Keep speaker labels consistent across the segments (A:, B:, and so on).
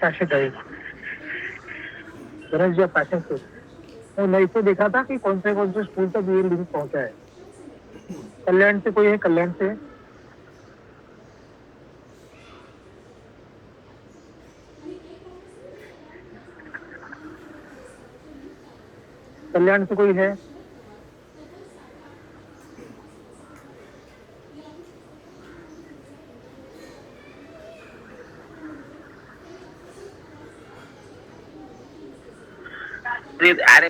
A: पैसे गए गणेश जी पैसे से। तो मैं इससे देखा था कि कौन से स्कूल तक ये लिंक पहुंचा है। कल्याण से कोई है? कल्याण से? कल्याण से कोई है?
B: अरे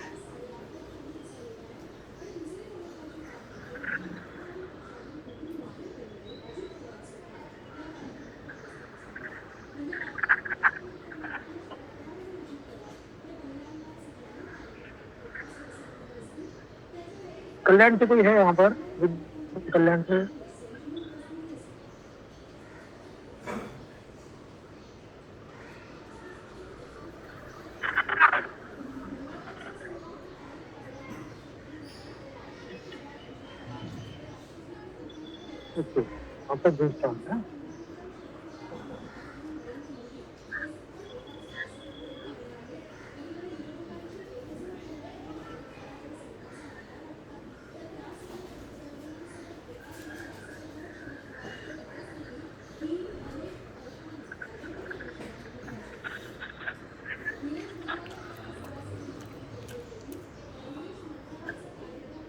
A: कल्याण से कोई है यहाँ पर? कल्याण से? ओके, अब तक भेजता हूँ।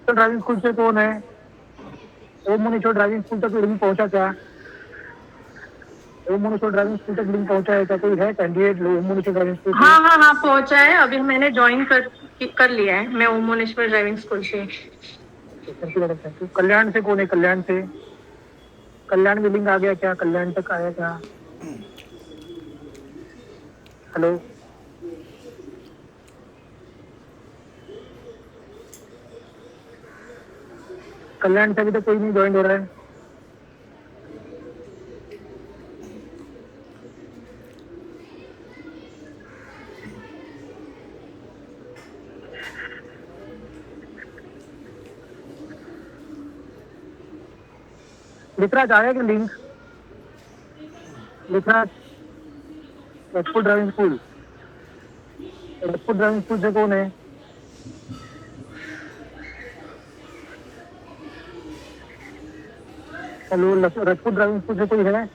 A: तो ड्राइविंग स्कूल से कौन है? ओम मनीश्वर ड्राइविंग स्कूल तक लिंक पहुंचा क्या? ओम मनीश्वर ड्राइविंग स्कूल तक लिंक पहुंचा है क्या? कोई है कैंडिडेट ओम मनीश्वर ड्राइविंग स्कूल?
C: हाँ हाँ हाँ पहुंचा है। अभी मैंने ज्वाइन कर लिया है। मैं ओम मनेश्वर ड्राइविंग स्कूल से।
A: कल्याण से कौन है? कल्याण से? कल्याण में लिंक आ गया क्या? कल्याण तक आया क्या? हेलो, कल्याण से अभी तक कोई नहीं ज्वाइन हो रहा है। लिखराज आया क्या link? Likhraj Rajput driving school, Rajput driving school से कौन है? हेलो, राजपूत ड्राइविंग स्कूल से कोई है?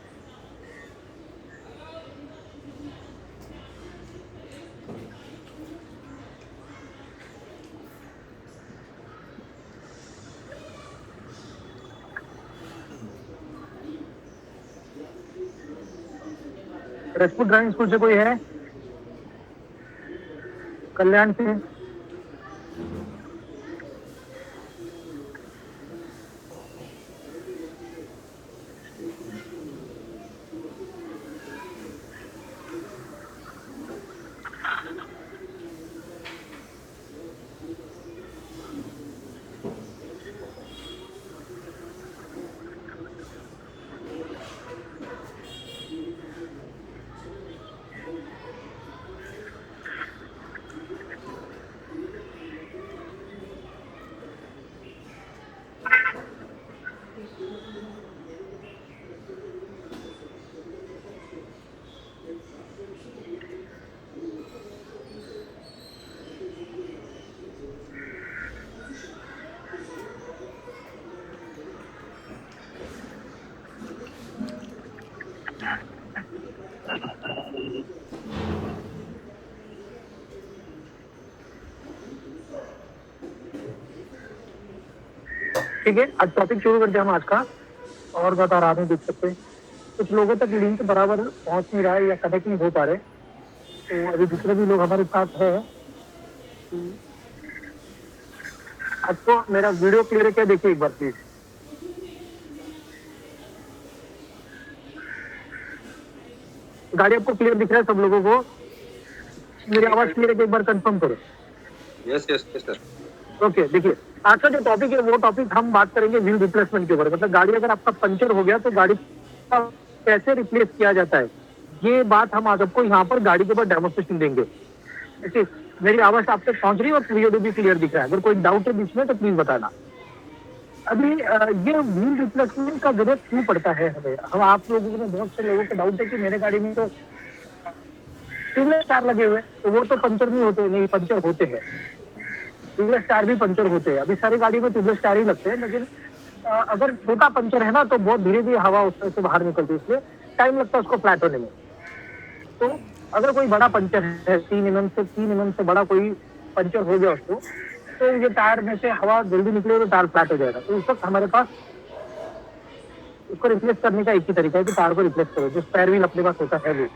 A: राजपूत ड्राइविंग स्कूल से कोई है? कल्याण से? ठीक है, आज टॉपिक शुरू करते हैं हम आज का। और बता रहा हूँ, देख सकते हैं कुछ लोगों तक लिंक बराबर पहुंच नहीं रहा है या कनेक्ट नहीं हो पा रहे। तो अभी दूसरे भी लोग हमारे साथ है। आपको मेरा वीडियो क्लियर है क्या? देखिए एक बार प्लीज। गाड़ी आपको क्लियर दिख रहा है सब लोगों को? मेरी आवाज क्लियर है कि एक बार कंफर्म करो।
B: Yes yes yes sir.
A: Okay, देखिए आज का जो टॉपिक है वो टॉपिक हम बात करेंगे व्हील रिप्लेसमेंट के ऊपर। मतलब गाड़ी अगर आपका पंचर हो गया तो गाड़ी का कैसे रिप्लेस किया जाता है, ये बात हम आज आपको यहाँ पर गाड़ी के ऊपर डेमोस्ट्रेशन देंगे। ऐसे मेरी आवाज आप तक पहुंच रही है और वीडियो भी क्लियर दिख रहा है? अगर कोई डाउट है बीच में तो प्लीज बताना। अभी ये व्हील रिप्लेसमेंट का जरूरत क्यों पड़ता है हमें? हम आप लोगों में बहुत से लोगों का डाउट है कि मेरे गाड़ी में तो ट्यूबलेस टायर लगे हुए तो वो तो पंचर नहीं होते, नहीं पंचर होते हैं, ट्यूबलेस टायर भी पंचर होते हैं। अभी सारी गाड़ी में ट्यूबलेस टायर ही लगते हैं, लेकिन अगर छोटा पंचर है ना तो बहुत धीरे धीरे हवा उसमें से बाहर निकलती है, इसलिए टाइम लगता है उसको फ्लैट होने में। तो अगर कोई बड़ा पंचर है 3 mm से बड़ा कोई पंचर हो गया उसको, तो ये टायर में से हवा जल्दी निकले तो टायर फ्लैट हो जाएगा। तो उस वक्त हमारे पास उसको रिप्लेस करने का एक ही तरीका है कि टायर को रिप्लेस करो, जो स्पेयर व्हील अपने पास होता है वो।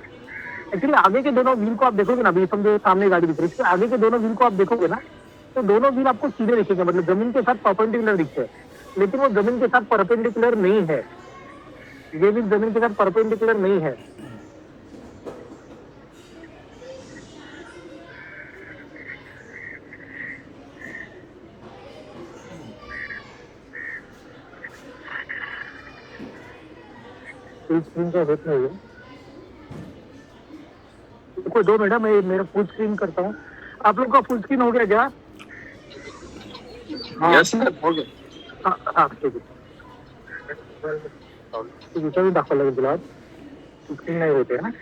A: एक्चुअली आगे के दोनों व्हील को आप देखोगे ना, अभी समझो सामने गाड़ी दिख रही है, आगे के दोनों व्हील को आप देखोगे ना तो दोनों व्हील आपको सीधे दिखेंगे, मतलब जमीन के साथ परपेंडिकुलर दिखते हैं, लेकिन वो जमीन के साथ परपेंडिकुलर नहीं है, ये व्हील जमीन के साथ परपेंडिकुलर नहीं है। स्क्रीन का वेट नहीं है, कोई 2 मिनट मैं मेरा फुल स्क्रीन करता हूँ। आप लोग का फुल स्क्रीन हो गया क्या?
B: Yes, sir. हो गया.
A: हाँ ठीक है, तभी दाखवा लागेल तुला, फुल स्क्रीन नाही होते ना।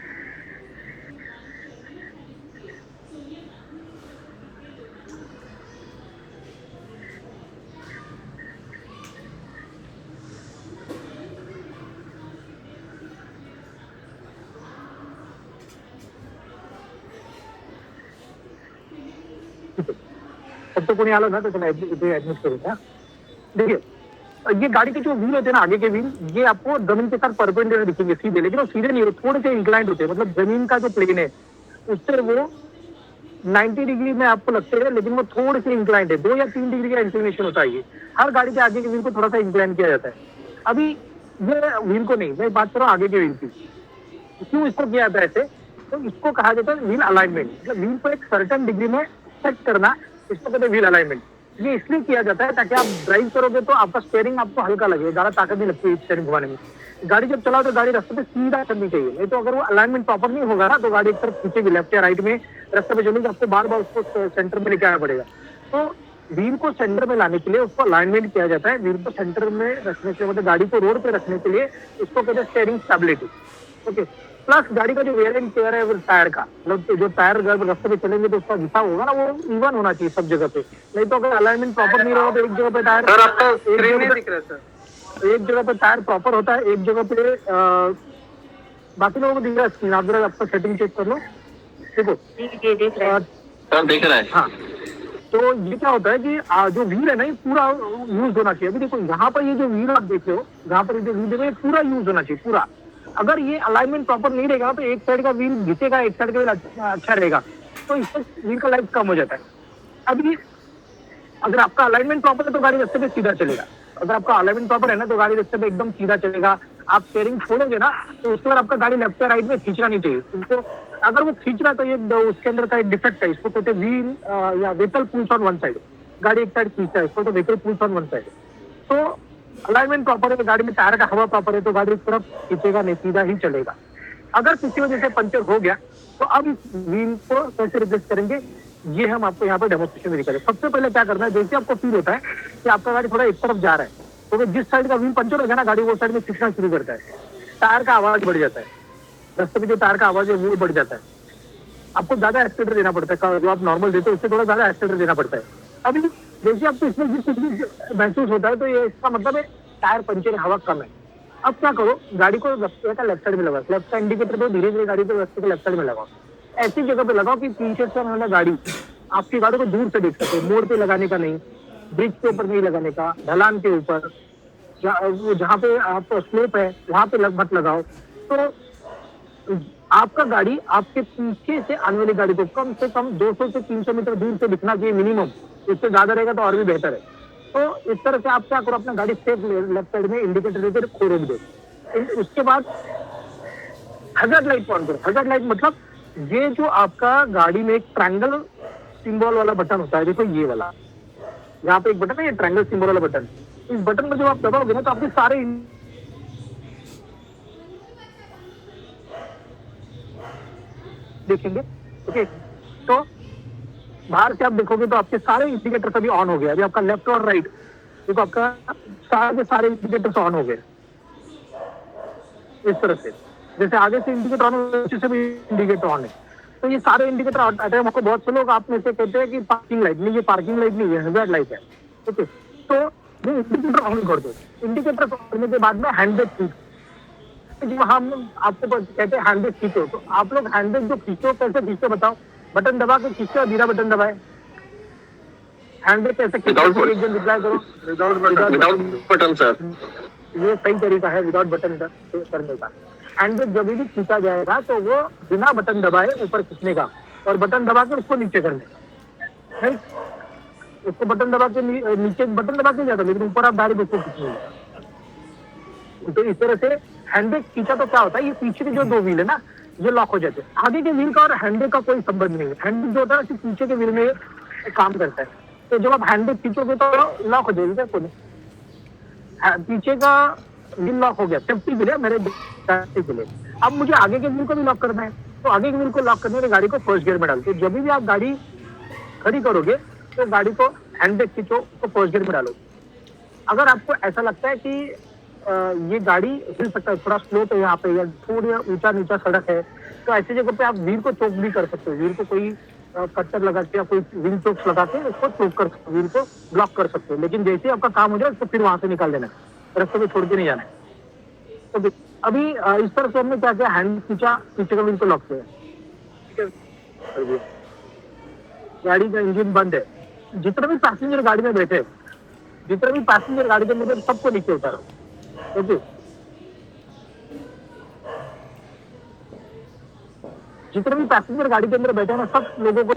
A: तब तो कोणी आलं ना तो त्याला इथे ऍडमिट करू का? देखिए, ये गाड़ी के जो व्हील होते हैं ना, आगे के व्हील, ये आपको जमीन के साथ परपेंडिकुलर दिखेंगे सीधे, लेकिन वो सीधे नहीं होते, थोड़े से इंक्लाइंड होते हैं, मतलब जमीन का जो प्लेन है उससे वो 90 डिग्री में आपको लगते हैं, लेकिन वो थोड़े से इंक्लाइंड है, 2 या 3 डिग्री का इंक्लिनेशन होता है। ये हर गाड़ी के आगे के व्हील को थोड़ा सा इंक्लाइन किया जाता है। अभी ये व्हील को नहीं, मैं बात कर रहा हूँ आगे के व्हील की। क्यों इसको किया जाता है ऐसे? तो इसको कहा जाता है व्हील अलाइनमेंट, मतलब व्हील को एक सर्टेन डिग्री में सेट करना, इसको कहते हैं व्हील अलाइनमेंट। ये इसलिए किया जाता है ताकि आप ड्राइव करोगे तो आपका स्टीयरिंग आपको हल्का लगे, ज्यादा ताकत नहीं लगती स्टीयरिंग घुमाने में। गाड़ी जब चलाओ तो गाड़ी रास्ते पे सीधा चलनी चाहिए, नहीं तो अगर वो अलाइनमेंट प्रॉपर नहीं होगा ना तो गाड़ी एक तरफ खींचेगी, लेफ्ट या राइट में रास्ते पे चलेगी, आपको बार बार उसको सेंटर में लेके आना पड़ेगा। तो व्हील को सेंटर में लाने के लिए उसको अलाइनमेंट किया जाता है। व्हील को सेंटर में रखने के मतलब गाड़ी को रोड पे रखने के लिए इसको कहते हैं स्टीयरिंग स्टेबिलिटी। ओके, प्लस गाड़ी का जो वेयर एंड टेयर है टायर का, मतलब जो टायर रास्ते पे चलेंगे तो उसका घिसा होगा ना, वो इवन होना चाहिए सब जगह पे, नहीं तो अगर अलाइनमेंट प्रॉपर नहीं रहा तो एक जगह पे टायर,
B: सर आपका स्क्रीन नहीं दिख रहा सर।
A: एक जगह पे टायर प्रॉपर होता है, एक जगह पे बाकी लोगों को दिख रहा है स्क्रीन, आप जरा आपका सेटिंग चेक कर लो। देखो
B: सर दिख रहा है।
A: हाँ, तो ये क्या होता है कि जो व्हील है ना ये पूरा यूज होना चाहिए। अभी देखो यहाँ पर ये जो व्हील आप देख रहे हो, जहाँ पर ये जो व्हील देख रहे हो पूरा यूज होना चाहिए पूरा। अगर ये अलाइनमेंट प्रॉपर नहीं रहेगा तो एक साइड का व्हील घिसेगा, एक साइड का व्हील अच्छा रहेगा, तो इससे व्हील का लाइफ कम हो जाता है। अभी अगर आपका अलाइनमेंट प्रॉपर है तो गाड़ी रास्ते पे सीधा चलेगा, अगर आपका अलाइनमेंट प्रॉपर है ना तो गाड़ी रास्ते पे एकदम सीधा चलेगा। आप स्टीयरिंग छोड़ोगे ना तो उसके बाद आपका गाड़ी लेफ्ट या राइट में खींचना नहीं चाहिए उसको, अगर वो खींचना तो ये उसके अंदर का एक डिफेक्ट है, इसको कहते हैं व्हील या vehicle pulls on one side, गाड़ी एक साइड खींचता है इसको, तो vehicle pulls on one side. तो अलाइनमेंट प्रॉपर है तो गाड़ी में टायर का हवा प्रॉपर है तो गाड़ी इस तरफ खींचेगा नहीं, सीधा ही चलेगा। अगर किसी वजह से पंचर हो गया तो अब इस व्हील को कैसे रिप्लेस करेंगे ये हम आपको यहाँ पर डेमोस्ट्रेशन में करें। सबसे पहले क्या करना है, जैसे आपको फील होता है कि आपका गाड़ी थोड़ा एक तरफ जा रहा है तो जिस साइड का व्हील पंचर हो गया ना गाड़ी वो साइड में खींचना शुरू करता है, टायर का आवाज बढ़ जाता है, रास्ते में जो टायर का आवाज है वो बढ़ जाता है, आपको ज्यादा एक्सीलरेटर देना पड़ता है, जो आप नॉर्मल देते हो उससे थोड़ा ज्यादा एक्सीलरेटर देना पड़ता है। अभी जैसे आपको इसमें जिस कुछ महसूस होता है तो ये इसका मतलब है टायर पंचर हवा कम है। अब क्या करो, गाड़ी को रास्ते का लेफ्ट साइड में लगाओ, लेफ्ट का इंडिकेटर दो, धीरे धीरे गाड़ी को रास्ते के लेफ्ट साइड में लगाओ, ऐसी जगह पे लगाओ कि पीछे से वाला गाड़ी आपकी गाड़ी को दूर से देख सके, मोड़ पे लगाने का नहीं, ब्रिज के ऊपर नहीं लगाने का, ढलान के ऊपर, जहाँ पे आप स्लोप है वहां पे मत लगाओ। तो आपका गाड़ी आपके पीछे से आने वाली गाड़ी को कम से कम 200 से 300 मीटर दूर से दिखना चाहिए मिनिमम, इससे ज्यादा रहेगा तो और भी बेहतर है। तो इस तरह से आप क्या करो, अपना गाड़ी सेफ लेफ्ट साइड में इंडिकेटर देकर खो रोक दो। उसके बाद हजार्ड लाइट ऑन करो। हजार्ड लाइट मतलब ये जो आपका गाड़ी में एक ट्रायंगल सिंबल वाला बटन होता है, देखो ये वाला, यहाँ पे एक बटन है ये ट्रायंगल सिंबल वाला बटन, इस बटन पर जब आप दबाओगे ना तो आपके सारे देखेंगे। ओके, तो बाहर से आप देखोगे तो आपके सारे इंडिकेटर्स अभी ऑन हो गए, अभी आपका लेफ्ट और राइट देखो आपका सारे इंडिकेटर्स ऑन हो गए इस तरह से, जैसे आगे से इंडिकेटर ऑन है पीछे से भी इंडिकेटर ऑन है। तो ये सारे इंडिकेटर आते हैं। आपको बहुत से लोग आप में से कहते हैं कि पार्किंग लाइट नहीं, ये पार्किंग लाइट नहीं है, हैजार्ड लाइट है। ओके, तो ये इंडिकेटर ऑन कर दो। इंडिकेटर करने के बाद में हैंड ब्रेक खींचो। जब हम आपको कहते हैं हैंड ब्रेक खींचो, तो आप लोग हैंड ब्रेक जो खींचो कैसे खींचो बताओ? बटन दबा के खींचो, बिना बटन दबाए हैंड ब्रेक कैसे खींचो? एक जन रिप्लाई करो।
B: Without button sir.
A: ये सही तरीका है विदाउट बटन करने का। हैंड ब्रेक जब भी खींचा जाएगा तो वो बिना बटन दबाए ऊपर खींचने का, और बटन दबा के उसको नीचे करने। राइट, उसको बटन दबा के नीचे बटन दबा के जाता, लेकिन ऊपर आप डायरेक्ट उसको खींचेंगे। तो इस तरह से हैंड ब्रेक खींचा तो क्या होता है, ये पीछे के जो दो व्हील है ना, ये लॉक हो जाते हैं। आगे के व्हील का और हैंड ब्रेक का कोई संबंध नहीं है। हैंड ब्रेक जो होता है सिर्फ पीछे के व्हील में काम करता है। तो जब आप हैंड ब्रेक खींचोगे तो लॉक हो जाएगी। क्या पीछे का व्हील लॉक हो गया, सेफ्टी के लिए, मेरे सेफ्टी के लिए। अब मुझे आगे के व्हील को भी लॉक करना है, तो आगे के व्हील को लॉक करने के गाड़ी को फर्स्ट गियर में डालो। तो जब भी आप गाड़ी खड़ी करोगे तो गाड़ी को हैंड ब्रेक खींचो, तो फर्स्ट गियर में डालो। अगर आपको ऐसा लगता है कि ये गाड़ी हिल सकता है, थोड़ा स्लोप है यहाँ पे या थोड़ा ऊंचा नीचा सड़क है, तो ऐसी जगह पे आप व्हील को चोक भी कर सकते हो। व्हील को कोई कट्टर लगा के या कोई व्हील चोक्स लगा के उसको चोक कर सकते हो, व्हील को ब्लॉक कर सकते हो। लेकिन जैसे ही आपका काम हो जाए उसको फिर वहां से निकाल देना है, रास्ते में छोड़ के नहीं जाना है। तो अभी इस तरह से हमने क्या किया, हैंड खींचा, पीछे का व्हील को लॉक किया, गाड़ी का इंजन बंद है। जितने भी पैसेंजर गाड़ी में बैठे, जितने भी पैसेंजर गाड़ी के अंदर, सबको नीचे उतारो। ओके, जितने भी पैसेंजर गाड़ी के अंदर बैठे हैं ना, सब लोगों को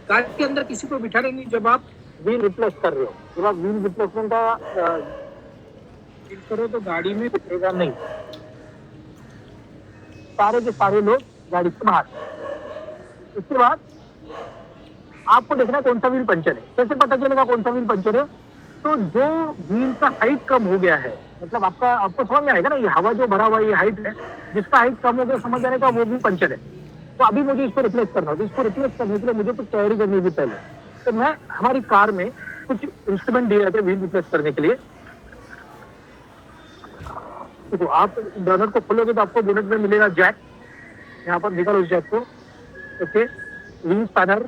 A: गाड़ी के अंदर किसी को बिठाने नहीं जब आप व्हील रिप्लेस कर रहे हो। जब आप व्हील रिप्लेसमेंट का करो तो गाड़ी में बैठेगा नहीं, सारे के सारे लोग गाड़ी से बाहर। उसके बाद आपको देखना कौन सा व्हील पंचर है। कैसे पता चलेगा कौन सा व्हील पंचर है? तो जो व्हील का हाइट कम हो गया है, मतलब आपको समझ में आएगा ना, ये हवा जो भरा हुआ ये हाइट है, जिसका हाइट कम हो गया समझ जाने का वो भी पंचर है। तो अभी मुझे इसको रिप्लेस करना है। तो इसको रिप्लेस करने के लिए मुझे कुछ तैयारी करनी थी पहले। तो मैं हमारी कार में कुछ इंस्ट्रूमेंट दिए जाते हैं व्हील रिप्लेस करने के लिए। तो आप बोनट को खोलोगे तो आपको बोनट में मिलेगा जैक। यहाँ पर निकालो उस जैक को। Okay, wheel spanner,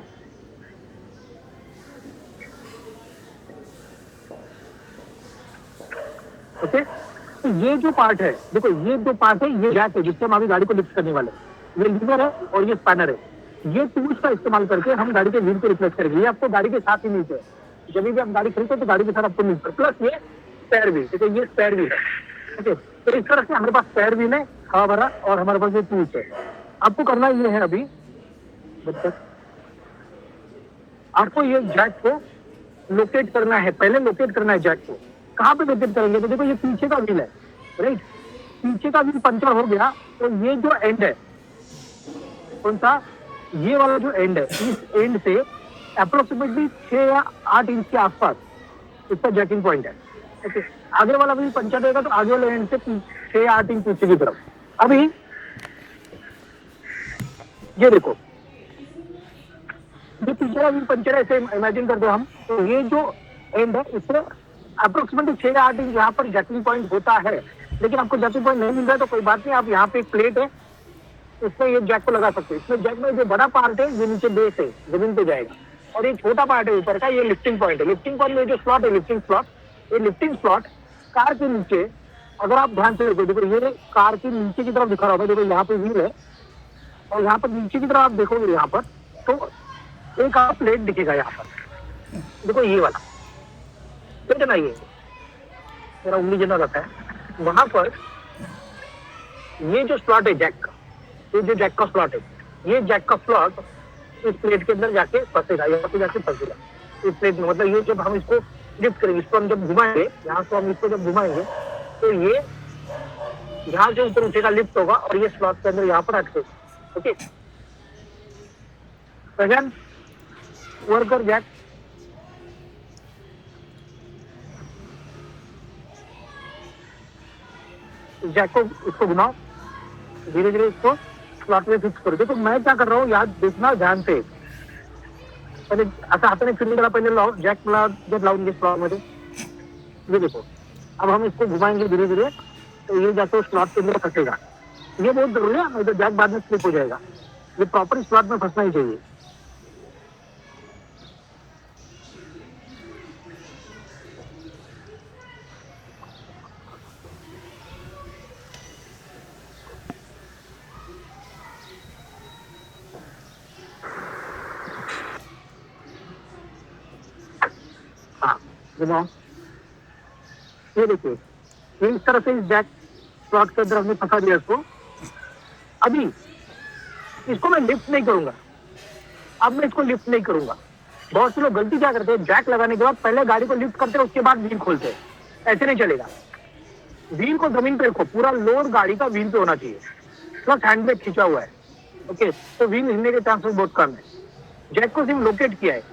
A: okay. तो ये जो पार्ट है, देखो ये जो पार्ट है ये जैक है जिससे हम अभी गाड़ी को लिफ्ट करने वाले। ये लीवर है और ये स्पैनर है। ये टूल्स का इस्तेमाल करके हम गाड़ी के व्हील को रिप्लेस करेंगे। ये आपको गाड़ी के साथ ही मिलते हैं। जब भी आप गाड़ी खरीदते हो तो गाड़ी के साथ आपको मिलता है, प्लस ये स्पेयर व्हील। देखो ये स्पेयर व्हील है। ओके, तो इस तरह से हमारे पास स्पेयर व्हील है, हवा भरा, और हमारे पास ये टूल्स है। आपको करना ये है, अभी आपको ये जैक को लोकेट करना है। पहले लोकेट करना है जैक को। कहाँ पे लोकेट करेंगे? तो देखो ये पीछे का व्हील है, राइट। पीछे का व्हील पंचर हो गया तो ये जो एंड है, कौन सा, ये वाला जो एंड है, इस एंड से अप्रोक्सीमेटली 6 या 8 इंच के आसपास इसका जैकिंग पॉइंट है। ओके, आगे वाला व्हील पंचर रहेगा तो आगे वाले एंड से 6 या 8 इंच पीछे की तरफ। अभी ये देखो, ये पीछे का व्हील पंचर है, ऐसे इमेजिन कर दो हम। तो ये जो एंड है इससे अप्रोक्सीमेटली 6 या 8 इंच यहाँ पर जैकिंग पॉइंट होता है। लेकिन आपको जैकिंग पॉइंट नहीं मिल रहा है तो कोई बात नहीं, आप यहाँ पे एक प्लेट है, इसमें ये जैक को लगा सकते हैं। इसमें जैक में जो बड़ा पार्ट है ये नीचे बेस है, जमीन पे जाएगा, और ये छोटा पार्ट है ऊपर का, ये लिफ्टिंग पॉइंट है। लिफ्टिंग पॉइंट में जो स्लॉट है, लिफ्टिंग स्लॉट, ये लिफ्टिंग स्लॉट कार के नीचे, अगर आप ध्यान से देखो, ये कार के नीचे की तरफ दिखा रहा होगा। देखो यहाँ पे व्हील है और यहाँ पर नीचे की तरफ आप देखोगे यहाँ पर तो एक आप प्लेट दिखेगा यहाँ पर। देखो ये वाला प्लेट है ना, ये मेरा उंगली जना रहता है, वहां पर ये जो स्लॉट है जैक का, ये जो जैक का स्लॉट है, ये जैक का स्लॉट इस प्लेट के अंदर जाके फंसेगा, यहाँ पे जाके फंसेगा इस प्लेट में। मतलब ये जब हम इसको लिफ्ट करेंगे, इसको हम जब घुमाएंगे, यहाँ से हम इसको जब घुमाएंगे तो ये यहाँ से ऊपर उठेगा, लिफ्ट होगा और ये स्लॉट के अंदर यहाँ पर अटकेगा। Okay, second worker jack, jack को इसको घुमाओ, धीरे धीरे इसको स्लॉट में फिक्स करो। देखो मैं क्या कर रहा हूँ, याद देखना ध्यान से। पहले आता हाताने फिरने करा, पहले जैक जब लाऊंगे स्लॉट मध्ये, ये देखो। अब हम इसको घुमाएंगे धीरे धीरे तो ये जाके स्लॉट के अंदर फंसेगा। ये बहुत जरूरी है, नहीं तो जैक बाद में स्लिप हो जाएगा। ये प्रॉपर स्लॉट में फंसना ही चाहिए। हाँ घुमाओ, ये देखिए इस तरह से इस जैक स्लॉट के अंदर हमने फंसा दिया इसको। अभी इसको मैं लिफ्ट नहीं करूंगा, अब मैं इसको लिफ्ट नहीं करूंगा। बहुत से लोग गलती क्या करते हैं, जैक लगाने के बाद पहले गाड़ी को लिफ्ट करते हैं, उसके बाद व्हील खोलते हैं। ऐसे नहीं चलेगा। व्हील को जमीन पे रखो, पूरा लोड गाड़ी का व्हील पे होना चाहिए, प्लस हैंड ब्रेक खींचा हुआ है। ओके, तो व्हील हिलने के चांसेस बहुत कम है। जैक को सिर्फ लोकेट किया है,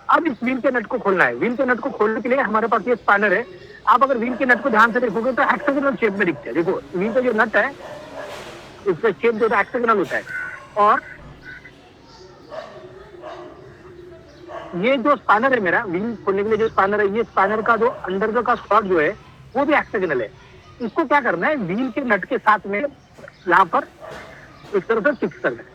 A: अब इस व्हील के नट को खोलना है। व्हील के नट को खोलने के लिए हमारे पास ये स्पैनर है। आप अगर व्हील के नट को ध्यान से देखोगे तो हेक्सागोनल शेप में दिखते हैं। देखो व्हील का जो नट है उसका शेप जो हेक्सागोनल होता है, और ये जो स्पैनर है मेरा व्हील खोलने के लिए जो स्पैनर है, ये स्पैनर का जो अंदर का स्लॉट जो है वो भी हेक्सागोनल है। इसको क्या करना है, व्हील के नट के साथ में यहाँ पर एक तरह से फिक्स करना है।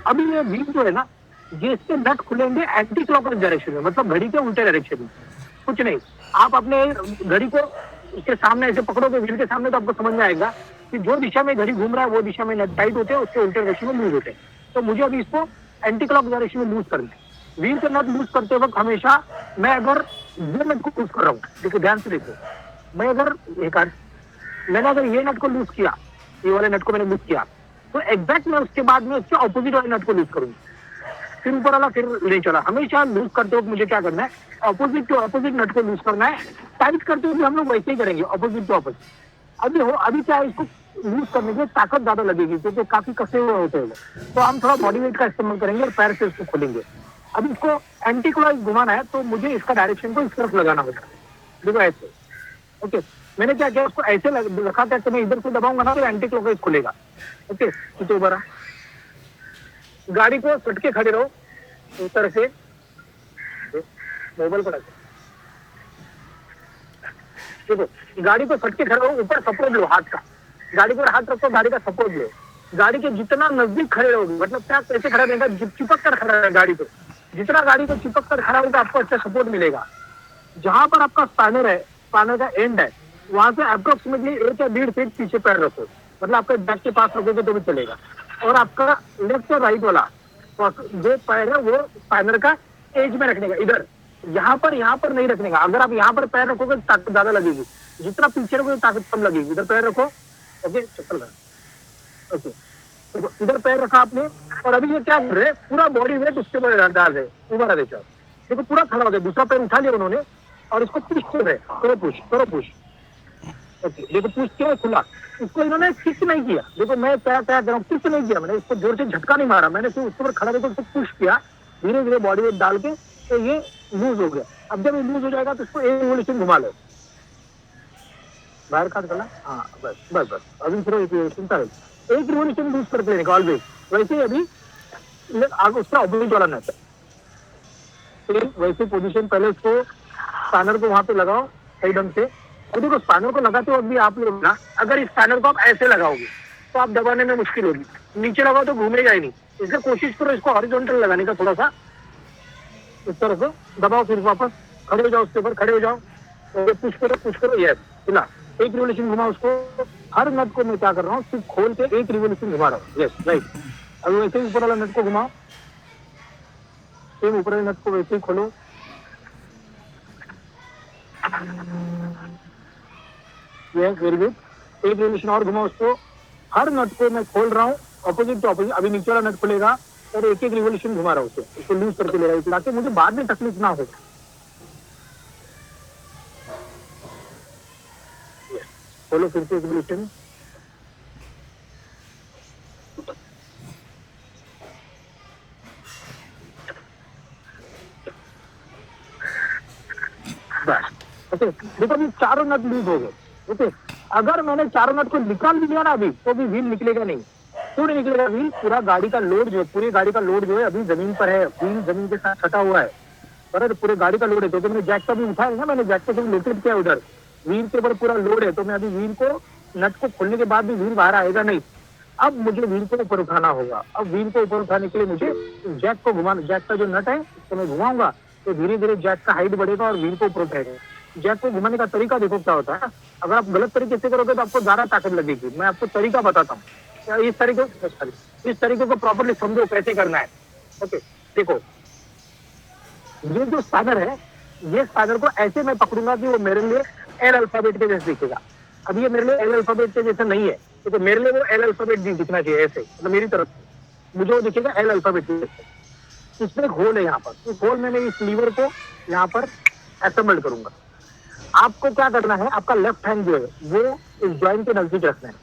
A: अभी ये व्हील जो है ना, ये इसके नट खुलेंगे एंटी क्लॉकवाइज डायरेक्शन में, मतलब घड़ी के उल्टे डायरेक्शन में। कुछ नहीं, आप अपने घड़ी को उसके सामने ऐसे पकड़ोगे व्हील के सामने, तो आपको समझ में आएगा कि जो दिशा में घड़ी घूम रहा है वो दिशा में नट टाइट होते हैं, उसके उल्टे डायरेक्शन में लूज होते हैं। तो मुझे अभी इसको एंटी क्लॉक डायरेक्शन में लूज करना है। व्हील के नट लूज करते वक्त हमेशा मैं अगर ये नट को लूज कर रहा हूँ, देखो ध्यान से देखो, मैं अगर मैंने अगर ये नट को लूज किया, ये वाले नट को मैंने लूज किया, तो एग्जैक्ट मैं उसके बाद में उसके ऑपोजिट वाले नट को लूज करूंगा। फिर ऊपर वाला फिर नहीं चला। हमेशा लूज करते वक्त मुझे क्या करना है, ऑपोजिट टू ऑपोजिट नट को लूज करना है। टाइट करते हुए हम लोग वैसे ही करेंगे, ऑपोजिट टू ऑपोजिट। अभी क्या है, इसको लूज करने के ताकत ज्यादा लगेगी क्योंकि काफी कसे हुए होते हैं, तो हम थोड़ा बॉडी वेट का इस्तेमाल करेंगे और पैर से इसको खोलेंगे। अब इसको एंटी क्लॉकवाइज घुमाना है, तो मुझे इसका डायरेक्शन को इस तरफ लगाना होगा। देखो ऐसे, ओके, मैंने क्या किया, उसको ऐसे रखा था कि मैं इधर से दबाऊंगा ना तो एंटी क्लॉकवाइज खुलेगा। ओके, तो ऊपर गाड़ी को सट के खड़े रहो, इस तरह से मोबाइल पर रखो। देखो गाड़ी को सट के खड़े रहो, ऊपर सपोर्ट लो हाथ का, गाड़ी पर हाथ रखो, गाड़ी का सपोर्ट लो। गाड़ी के जितना नजदीक खड़े रहोगे, मतलब क्या कैसे खड़ा रहेगा, चिपक कर खड़ा है गाड़ी पे, जितना गाड़ी को चिपक कर खड़ा होगा आपको अच्छा सपोर्ट मिलेगा। जहां पर आपका स्पैनर है, स्पैनर का एंड है, वहां से अप्रोक्सीमेटली 1 या 1.5 फीट पीछे पैर रखो, मतलब आपके बैक के पास रखोगे तो भी चलेगा। और आपका लेफ्ट और राइट वाला जो पैर है वो स्पैनर का एज में रखने का, इधर यहाँ पर नहीं रखने का। अगर आप यहाँ पर पैर रखोगे तो ताकत ज्यादा लगेगी, जितना पीछे रखोगे ताकत कम लगेगी। इधर पैर रखो, ओके, चप्पल ओके, तो इधर पैर रखा आपने, और अभी ये क्या कर रहे हैं, पूरा बॉडी वेट उसके ऊपर डाल रहे, ऊपर आ रहे। देखो पूरा खड़ा हो गया, दूसरा पैर उठा लिया उन्होंने और इसको पुश कर रहे, करो पुश, ओके, देखो पुश किया खुला, इसको इन्होंने किक नहीं किया। देखो मैं क्या कर रहा हूँ, किक नहीं किया मैंने, इसको जोर से झटका नहीं मारा मैंने, सिर्फ उसके ऊपर खड़ा रहकर उसको पुश किया, धीरे धीरे बॉडी वेट डाल के, तो ये लूज हो गया। अब जब ये लूज हो जाएगा तो इसको एक रिवोल्यूशन घुमा लो, बाहर काट करना, हाँ बस अभी फिर एक रिवोल्यूशन लूज करके लेने का ऑलवेज। वैसे ही अभी आगे उसका ऑपोजिट वाला नट, फिर वैसे पोजीशन पहले उसको स्पैनर को वहां पे लगाओ सही ढंग से। और देखो स्पैनर को लगाते वक्त भी आप लोग ना, अगर इस स्पैनर को आप ऐसे लगाओगे तो आप दबाने में मुश्किल होगी, नीचे लगाओ तो घूमेगा ही नहीं। इसलिए कोशिश करो इसको हॉरिजॉन्टल लगाने का, थोड़ा सा इस तरह से दबाओ, फिर वापस खड़े हो जाओ, उसके ऊपर खड़े हो जाओ, तो पुश करो, यस खुला, एक रिवोल्यूशन घुमाओ उसको। हर नट को मैं क्या कर रहा हूँ, सिर्फ खोल के एक रिवोल्यूशन घुमा रहा हूँ, यस राइट। अब वैसे ही ऊपर वाला नट को घुमाओ, फिर ऊपर वाले नट को वैसे ही खोलो, यस वेरी गुड। एक रिवोल्यूशन और घुमाओ उसको। हर नट को मैं खोल रहा हूँ ऑपोजिट टू ऑपोजिट। अभी नीचे वाला नट खुलेगा और एक रिवोल्यूशन घुमा रहा हूँ उसको लूज करके ले रहा हूँ, ताकि मुझे बाद में तकलीफ ना हो। खोलो फिर से एक रिवोल्यूशन, बस ओके। देखो अभी चारों नट लूज हो गए, ओके। अगर मैंने चारों नट को निकाल भी दिया ना अभी, तो भी व्हील निकलेगा नहीं। क्यों नहीं निकलेगा व्हील? पूरा गाड़ी का लोड जो है, पूरी गाड़ी का लोड जो है अभी जमीन पर है, व्हील जमीन के साथ सटा हुआ है, पर पूरे गाड़ी का लोड है। तो मैंने जैक का भी उठाया ना, मैंने जैक को सब लोकेट किया उधर, व्हील के ऊपर पूरा लोड है। तो मैं अभी व्हील को नट को खोलने के बाद भी व्हील बाहर आएगा नहीं, अब मुझे व्हील को ऊपर उठाना होगा। अब व्हील को ऊपर उठाने के लिए मुझे जैक को घुमाना, जैक का जो नट है उसको मैं घुमाऊंगा तो धीरे धीरे जैक का हाइट बढ़ेगा और व्हील को ऊपर उठाएगा। जैक को घुमाने का तरीका देखो क्या होता है। अगर आप गलत तरीके से करोगे तो आपको ज्यादा ताकत लगेगी। मैं आपको तरीका बताता हूँ, इस तरीके को प्रॉपरली समझो कैसे करना है। ओके, देखो ये जो स्पैनर है, ये स्पैनर को ऐसे मैं पकड़ूंगा कि वो मेरे लिए एल अल्फाबेट के जैसे दिखेगा। अब ये मेरे लिए एल अल्फाबेट के जैसे नहीं है, तो मेरे लिए वो एल अल्फाबेट दिखना चाहिए ऐसे, मतलब मेरी तरफ से मुझे वो दिखेगा एल अल्फाबेट के जैसे। इसमें एक होल है यहाँ पर, इस होल में मैं इस लीवर को यहाँ पर असेंबल करूंगा। आपको क्या करना है, आपका लेफ्ट हैंड जो है वो इस ज्वाइंट के नजदीक रखना है।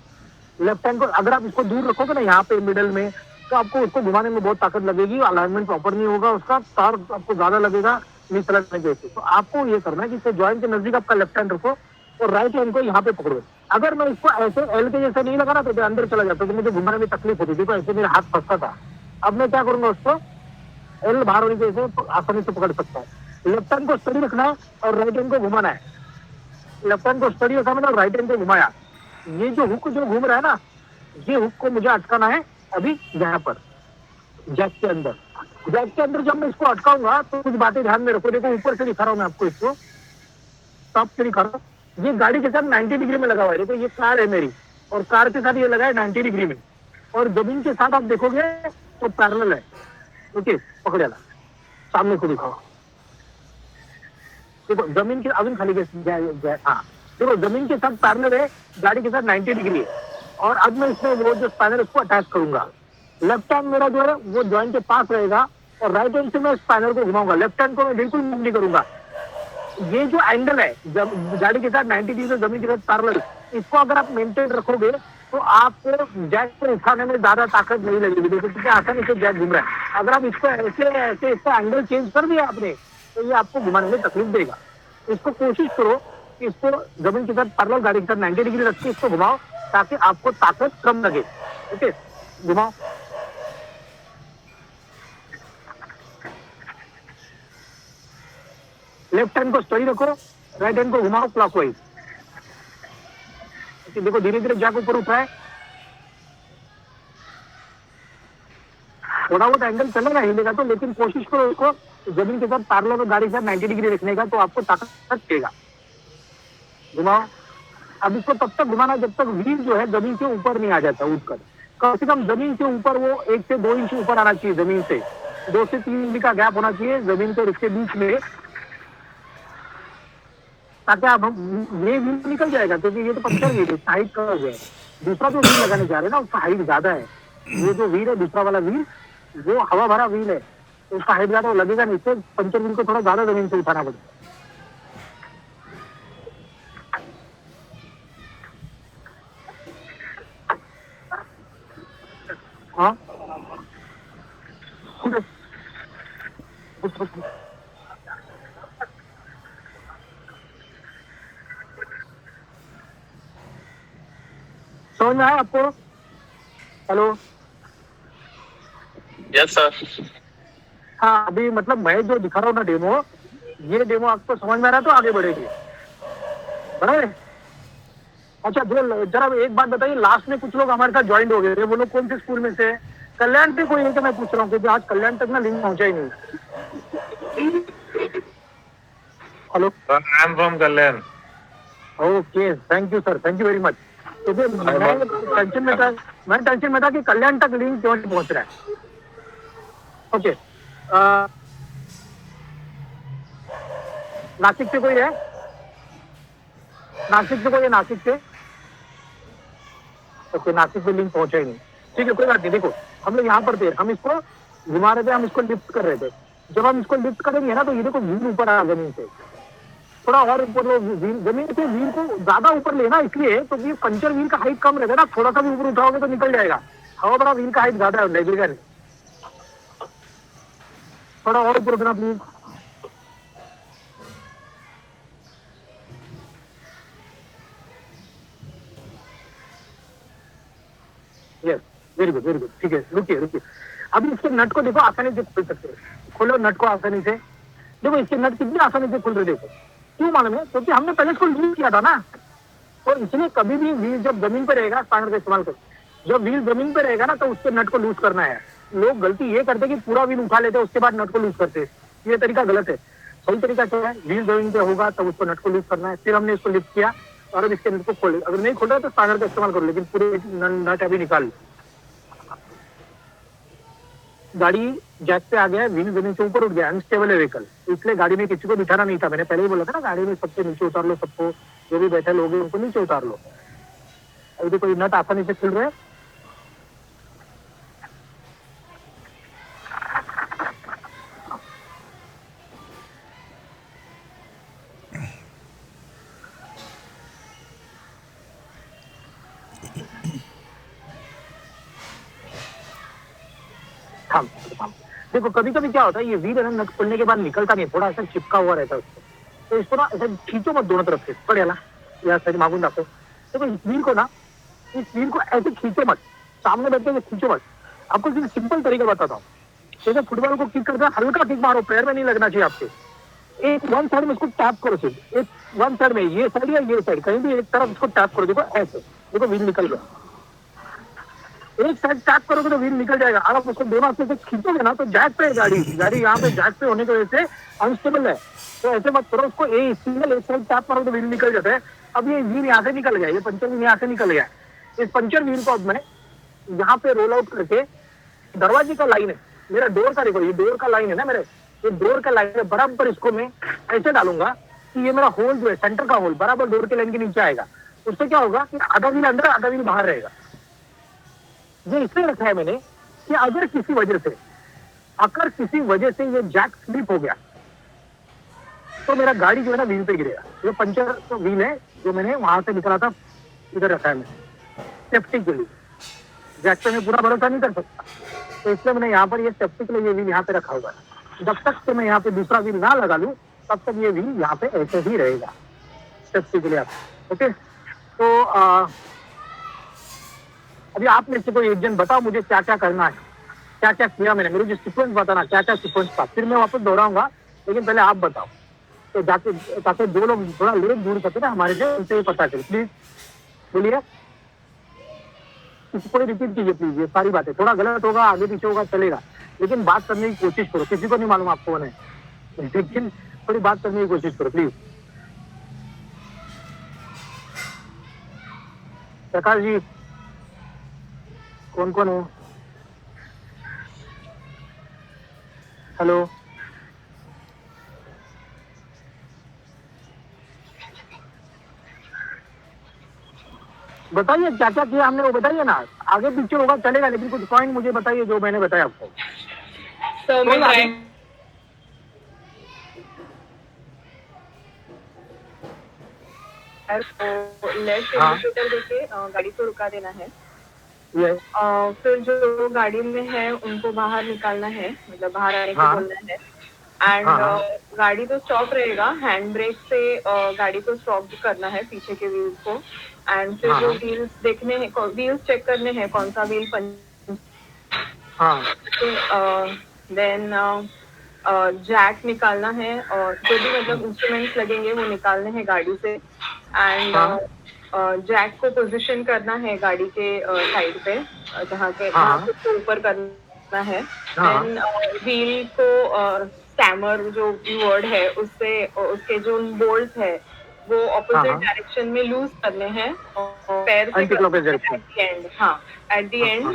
A: लेफ्ट हैंड को अगर आप इसको दूर रखोगे ना यहाँ पे मिडल में, तो आपको उसको घुमाने में बहुत ताकत लगेगी, अलाइनमेंट प्रॉपर नहीं होगा उसका, तार आपको ज्यादा लगेगा मिसअलाइनमेंट जैसे। तो आपको ये करना है कि ज्वाइंट के नजदीक आपका लेफ्ट हैंड रखो और राइट हैंड को यहाँ पे पकड़ो। अगर मैं इसको ऐसे एल के जैसे नहीं लगाना तो अंदर चला जाता, तो मुझे घुमाने में तकलीफ होती थी, तो ऐसे मेरा हाथ फंसता था। अब मैं क्या करूंगा, उसको एल बाहर होने की वजह से आसानी से पकड़ सकता है। लेफ्ट हैंड को स्टडी रखना है और राइट हैंड को घुमाना है। लेफ्ट हैंड को स्टडी रखा मैंने और राइट हैंड को घुमाया। ये जो हुक जो घूम रहा है ना, ये हुक को मुझे अटकाना है अभी यहाँ पर जैक के अंदर। जैक के अंदर जब मैं इसको अटकाऊंगा तो कुछ बातें ध्यान में रखो। देखो ऊपर से दिखा रहा हूँ मैं आपको, इसको टॉप से दिखा रहा हूँ। ये गाड़ी के साथ 90 डिग्री में लगा हुआ है। देखो ये कार है मेरी और कार के साथ ये लगा है 90 डिग्री में, और जमीन के साथ आप देखोगे तो पैरेलल है। ओके, पकड़े ला, सामने को दिखाओ। देखो जमीन के अभी खाली हाँ, देखो जमीन के साथ पैरेलल है, गाड़ी के साथ 90 डिग्री है। और अब मैं इसमें वो जो स्पैनर उसको अटैच करूंगा। लेफ्ट हैंड मेरा जो है वो जॉइंट के पास रहेगा और राइट हैंड से मैं स्पैनर को घुमाऊंगा। लेफ्ट हैंड को मैं बिल्कुल मूव नहीं करूंगा। ये जो एंगल है गाड़ी के साथ 90 डिग्री से जमीन के साथ पैरेलल, इसको अगर आप मेंटेन रखोगे तो आपको जैक को उठाने में ज्यादा ताकत नहीं लगेगी। देखो कितने आसानी से जैक घूम रहा है। अगर आप इसको ऐसे ऐसे इसका एंगल चेंज कर दिया आपने तो ये आपको घुमाने में तकलीफ देगा। इसको कोशिश करो कि इसको जमीन के साथ पैरेलल गाड़ी के साथ 90 डिग्री रख के इसको घुमाओ ताकि आपको ताकत कम लगे। ओके, घुमाओ। लेफ्ट हैंड को स्टडी रखो, राइट हैंड को घुमाओ क्लॉकवाइज। देखो धीरे धीरे जैक ऊपर उठा है, थोड़ा बहुत एंगल चलेगा हिलेगा तो, लेकिन कोशिश करो उसको जमीन के साथ पैरेलल में गाड़ी के साथ 90 डिग्री रखने का, तो आपको ताकत देगा। घुमाओ। अब इसको तब तक घुमाना जब तक व्हील जो है जमीन से ऊपर नहीं आ जाता उठकर। कम से कम जमीन से ऊपर वो 1 से 2 इंच ऊपर आना चाहिए, जमीन से 2 से 3 इंच का गैप होना चाहिए जमीन को इसके बीच में, ताकि आप ये व्हील निकल जाएगा। क्योंकि ये तो पत्थर व्हील है, हाइट कम हो गया। दूसरा जो व्हील लगाने जा रहे हैं ना उसका हाइट ज्यादा है। ये जो व्हील है दूसरा वाला व्हील वो हवा भरा व्हील है, तो उसका हाइट ज्यादा लगेगा नहीं। इससे पंचर व्हील को थोड़ा ज्यादा जमीन से उठाना पड़ेगा। हाँ समझ में आया आपको? Hello,
B: yes sir.
A: हाँ अभी मतलब मैं जो दिखा रहा हूँ ना डेमो, ये डेमो आपको समझ में आ रहा है तो आगे बढ़ेगी, बराबर। अच्छा जरा एक बात बताइए, लास्ट में कुछ लोग हमारे साथ ज्वाइन हो गए थे, वो लोग कौन से स्कूल में से? कल्याण से कोई है क्या? मैं पूछ रहा हूँ क्योंकि आज कल्याण तक ना लिंक पहुंचा ही नहीं। Hello,
D: I am from Kalyan.
A: Okay, thank you sir, thank you very much. तो मैं टेंशन में था कि कल्याण तक लिंक क्यों नहीं पहुंच रहा है। ओके, नासिक से कोई है? नासिक से कोई है? नासिक से? ओके, नासिक से लिंक पहुंचा ही नहीं, ठीक है कोई बात नहीं। देखो हम लोग यहाँ पर थे, हम इसको घुमा रहे थे, हम इसको लिफ्ट कर रहे थे। जब हम इसको लिफ्ट करेंगे ना तो ये देखो व्हील ऊपर आ जमीन से, थोड़ा और ऊपर लो जमीन से। व्हील को ज्यादा ऊपर लेना इसलिए तो ये पंचर व्हील का हाइट कम रहता है ना, थोड़ा सा भी ऊपर उठाओगे तो निकल जाएगा। हवा बड़ा व्हील का हाइट ज्यादा है, लगेगा नहीं। थोड़ा और ऊपर उठना please. Yes, very good very good, ठीक है। रुकिए रुकिए, अभी इसके नट को देखो आसानी से खोल सकते हैं। खोलो नट को आसानी से। देखो इसके नट कितनी आसानी से खुल रहे, देखो क्यों मालूम है? क्योंकि हमने पहले इसको यूज किया था ना, और इसलिए कभी भी व्हील जब जमीन पर रहेगा स्पैनर का इस्तेमाल करो। जब व्हील जमीन पे रहेगा ना तो उसके नट को लूज करना है। लोग गलती ये करते कि पूरा व्हील उठा लेते उसके बाद नट को लूज करते, ये तरीका गलत है। सही तरीका क्या है, व्हील जमीन पे होगा तब उसको नट को लूज करना है। फिर हमने इसको लिफ्ट किया और अब इसके नट को खोले, अगर नहीं खोला तो स्पैनर का इस्तेमाल करो, लेकिन पूरे नट अभी निकाल लो। गाड़ी जैक पे आ गया है, व्हील जमीन से ऊपर उठ गया, अनस्टेबल है व्हीकल, इसलिए गाड़ी में किसी को बिठाना नहीं था। मैंने पहले ही बोला था ना, गाड़ी में सबसे नीचे उतार लो, सबको जो भी बैठे लोग हैं उनको नीचे उतार लो। अभी तो कोई नट आसानी से खुल रहे हैं। देखो कभी कभी क्या होता है, ये व्हील नट खुलने के बाद निकलता नहीं, थोड़ा ऐसा चिपका हुआ रहता है उसको, तो इसको ना ऐसा खींचो मत दोनों तरफ से, पड़ेगा या साइड मांगून दाखो। देखो इस व्हील को ना, इस व्हील को ऐसे खींचो मत, सामने बैठ के खींचो मत। आपको सिर्फ सिंपल तरीका बताता हूँ। जैसे फुटबॉल को किक करते हैं, हल्का किक मारो, पैर में नहीं लगना चाहिए आपके। एक वन साइड में इसको टैप करो, सिर्फ एक वन साइड में, ये साइड या ये साइड कहीं भी एक तरफ इसको टैप करो। देखो ऐसे, देखो व्हील निकल गया। एक साइड टैप करोगे तो व्हील निकल जाएगा। अगर आप उसको दोनों हाथ से खींचोगे ना तो जैक पे गाड़ी यहाँ पे जैक पे होने की वजह से अनस्टेबल है, तो ऐसे मत करो उसको। सिंगल एक साइड टैप करो तो व्हील निकल जाता है। अब ये व्हील यहाँ से निकल गया, ये पंचर व्हील यहाँ से निकल गया। इस पंचर व्हील को अब मैं यहाँ पे रोल आउट करके, दरवाजे का लाइन है मेरा, डोर का, देखो ये डोर का लाइन है ना मेरे, ये डोर का लाइन है, बराबर इसको मैं ऐसे डालूंगा कि ये मेरा होल जो है, सेंटर का होल बराबर डोर के लाइन के नीचे आएगा। उससे क्या होगा कि आधा व्हील अंदर आधा व्हील बाहर रहेगा। ये इसलिए रखा है मैंने कि अगर किसी वजह से ये जैक स्लिप हो गया तो मेरा गाड़ी जो है ना व्हील पे गिरेगा। ये पंचर तो व्हील है जो मैंने वहां से निकला था, इधर रखा है मैंने सेफ्टी के लिए। जैक पे मैं पूरा भरोसा नहीं कर सकता, तो इसलिए मैंने यहाँ पर ये सेफ्टी के लिए ये व्हील यहाँ पे रखा हुआ है। जब तक कि मैं यहाँ पे दूसरा व्हील ना लगा लूँ तब तक ये व्हील यहाँ पे ऐसे ही रहेगा सेफ्टी के लिए आप। ओके, तो अभी आप में से कोई एक जन बताओ मुझे क्या क्या करना है, क्या क्या किया मैंने, मेरे जो सीक्वेंस बताना क्या क्या सीक्वेंस था, फिर मैं वापस दोहराऊंगा, लेकिन पहले आप बताओ तो जाके, ताकि दो लोग थोड़ा लेट दूर सके ना हमारे से, उनसे पता चले। प्लीज बोलिए, किसी को रिपीट कीजिए प्लीज। ये सारी बातें थोड़ा गलत होगा, आगे पीछे होगा चलेगा, लेकिन बात करने की कोशिश करो। किसी को नहीं मालूम आप कौन है, लेकिन थोड़ी बात करने की कोशिश करो प्लीज। प्रकाश जी, कौन कौन है? हेलो, बताइए क्या क्या किया हमने, वो बताइए ना। आगे पीछे होगा चलेगा, लेकिन कुछ पॉइंट मुझे बताइए जो मैंने बताया आपको।
C: तो मैं लेफ्ट इंडिकेटर देके गाड़ी को रुका देना है। फिर जो गाड़ी में है उनको बाहर निकालना है, मतलब बाहर आने को बोलना है। एंड गाड़ी तो स्टॉप रहेगा, हैंड ब्रेक से गाड़ी को स्टॉप करना है पीछे के व्हील्स को। एंड फिर जो व्हील्स देखने हैं, व्हील्स चेक करने हैं कौन सा व्हील देन जैक निकालना है, और जो भी मतलब इंस्ट्रूमेंट्स लगेंगे वो निकालने हैं गाड़ी से। एंड जैक को पोजीशन करना है गाड़ी के साइड पे, जहाँ के ऊपर करना है। देन व्हील को स्टैमर जो वर्ड है उससे, करके जो बोल्ट है वो ऑपोजिट डायरेक्शन में लूज करने हैं पैर से एट द एंड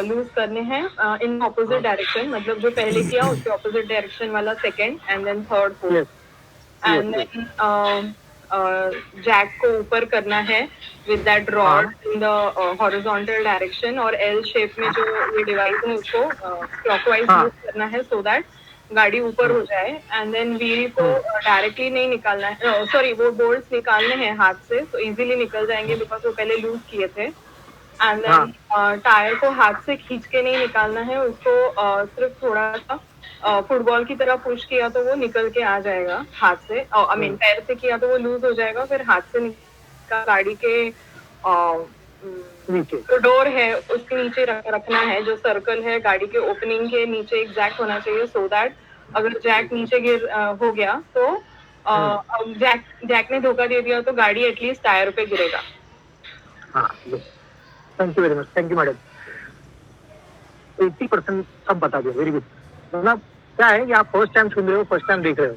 C: लूज करने हैं इन ऑपोजिट डायरेक्शन, मतलब जो पहले किया उसके ऑपोजिट डायरेक्शन वाला second and then third fourth, and then jack को ऊपर करना है with that rod in the horizontal direction, और एल शेप में जो ये डिवाइस है उसको क्लॉकवाइज यूज करना है सो दैट गाड़ी ऊपर हो जाए। एंड देन व्हील को डायरेक्टली नहीं निकालना है, सॉरी वो बोल्ट्स निकालने हैं हाथ से तो इजीली निकल जाएंगे बिकॉज वो पहले लूज किए थे। एंड देन टायर को हाथ से खींच के नहीं निकालना है, उसको सिर्फ थोड़ा सा फुटबॉल की तरह पुश किया तो वो निकल के आ जाएगा हाथ से, आई मीन पैर से किया तो वो लूज हो जाएगा, फिर हाथ से गाड़ी के जो डोर है उसके नीचे रखना है, जो सर्कल है गाड़ी के ओपनिंग के नीचे एग्जैक्ट होना चाहिए सो दैट अगर जैक नीचे गिर हो गया तो जैक ने धोखा दे दिया तो गाड़ी एटलीस्ट टायर पे गिरेगा।
A: Thank you very much, thank you madam. 80% सब बता दो, वेरी गुड। मतलब क्या है कि आप फर्स्ट टाइम सुन रहे हो, फर्स्ट टाइम देख रहे हो,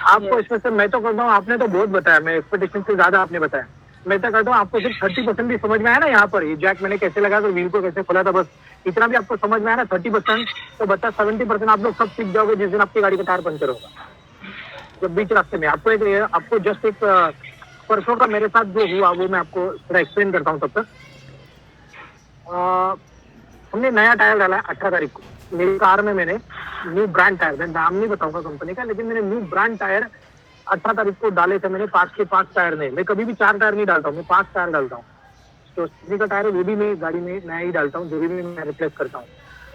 A: आपको इसमें से मैं तो कहता हूँ आपने तो बहुत बताया, मैं एक्सपेक्टेशन से ज्यादा आपने बताया। मैं तो कहता हूँ आपको सिर्फ 30% भी समझ में आया ना, यहाँ पर ये जैक मैंने कैसे लगा तो व्हील को कैसे खोला था, बस इतना भी आपको समझ में आया ना 30%, तो बता 70% आप लोग सब सीख जाओगे जिस दिन आपकी गाड़ी का टायर पंचर होगा। जब बीच रास्ते में आपको जस्ट एक परसों का मेरे साथ जो हुआ वो मैं आपको थोड़ा एक्सप्लेन करता हूँ तब तक। हमने नया टायर डाला 18 तारीख को मेरी कार में, मैंने न्यू ब्रांड टायर, मैं नाम नहीं बताऊंगा कंपनी का, लेकिन मैंने न्यू ब्रांड टायर 18 तारीख को डाले थे मैंने। 5 के 5 टायर नहीं, मैं कभी भी 4 टायर नहीं डालता हूँ, मैं 5 टायर डालता हूँ। तो स्टेपनी का टायर है वो भी मैं गाड़ी में नया ही डालता हूँ, जो भी मैं रिप्लेस करता हूँ।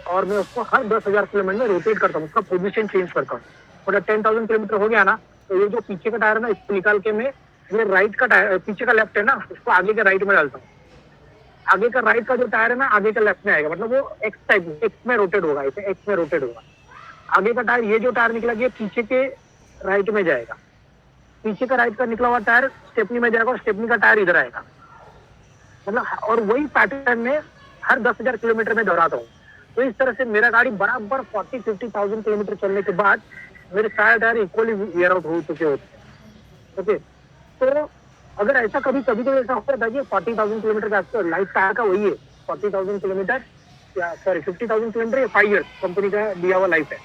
A: और मैं उसको हर 10,000 किलोमीटर में रोटेट करता हूँ, उसका पोजीशन चेंज करता हूँ। मतलब 10,000 किलोमीटर हो गया ना, तो ये जो पीछे का टायर है ना, इसको निकाल के मैं ये राइट का टायर, पीछे का लेफ्ट है ना, उसको आगे के राइट में डालता हूँ। आगे का राइट का जो टायर है ना, आगे का लेफ्ट में आएगा, मतलब वो एक्स टाइप एक्स में रोटेट होगा, इसे एक्स में रोटेट होगा। आगे का टायर, ये जो टायर निकला ये पीछे के राइट में जाएगा, पीछे का राइट का निकला हुआ टायर स्टेपनी में जाएगा और स्टेपनी का टायर इधर आएगा। मतलब और वही पैटर्न में हर 10,000 किलोमीटर में दोहराता हूँ। तो इस तरह से मेरा गाड़ी बराबर 40-50,000 किलोमीटर चलने के बाद मेरे सारे टायर इक्वली वेयर आउट हो चुके होते हैं। ओके, तो अगर ऐसा कभी कभी तो ऐसा होता था कि 40,000 किलोमीटर का लाइफ टायर का वही है, 40,000 किलोमीटर या सॉरी 50,000 किलोमीटर या 5 ईयर्स कंपनी का दिया हुआ लाइफ है।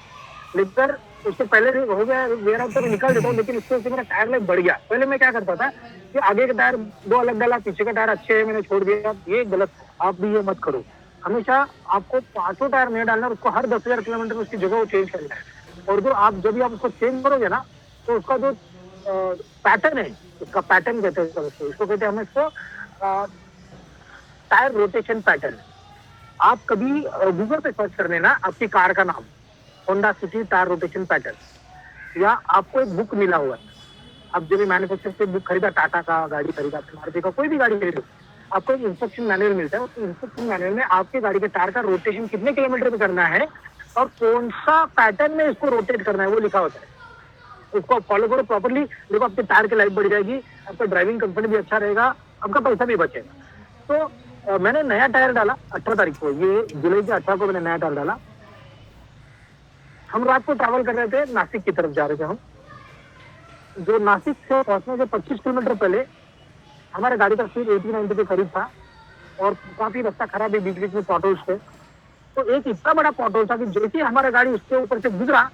A: लेकिन उससे पहले हो गया वेयर आउट तो निकाल देता हूँ, लेकिन इससे मेरा टायर लाइफ बढ़ गया। पहले मैं क्या करता था कि आगे का टायर 2 अलग डाला, पीछे का टायर अच्छे है मैंने छोड़ दिया, ये गलत, आप भी ये मत करो। हमेशा आपको 5 टायर नहीं डालना, उसको हर 10,000 किलोमीटर उसकी जगह वो चेंज करना है। और जो आप जब भी आप उसको चेंज करोगे ना, तो उसका जो पैटर्न है, उसका पैटर्न कहते हैं इसको कहते हैं हम इसको टायर रोटेशन पैटर्न। आप कभी गूगल पे सर्च कर लेना आपकी कार का नाम, Honda city tyre rotation pattern, या आपको एक बुक मिला हुआ है। आप जब भी मैन्युफैक्चर से बुक खरीदा, टाटा का गाड़ी खरीदा, मारुति का कोई भी गाड़ी खरीदो, आपको एक इंस्ट्रक्शन मैनुअल मिलता है। उस इंस्ट्रक्शन मैनुअल में आपके गाड़ी के टायर का रोटेशन कितने किलोमीटर में करना है और कौन सा पैटर्न में इसको रोटेट करना है वो लिखा होता है। उसको फॉलो करो प्रॉपरली, देखो आपके टायर की लाइफ बढ़ जाएगी, आपका ड्राइविंग कंफर्ट भी अच्छा रहेगा, आपका पैसा भी बचेगा। तो मैंने नया टायर डाला 18 तारीख को, ये जुलाई के 18 को मैंने नया टायर डाला। हम रात को ट्रैवल कर रहे थे, नासिक की तरफ जा रहे थे हम। जो नासिक से पहुंचने के 25 किलोमीटर पहले हमारे गाड़ी का स्पीड 80-90 के करीब था और काफी रास्ता खराब है, बीच बीच में पॉटहोल्स थे। तो एक इतना बड़ा पॉटहोल था कि जैसे ही हमारा गाड़ी उसके ऊपर से गुजरा,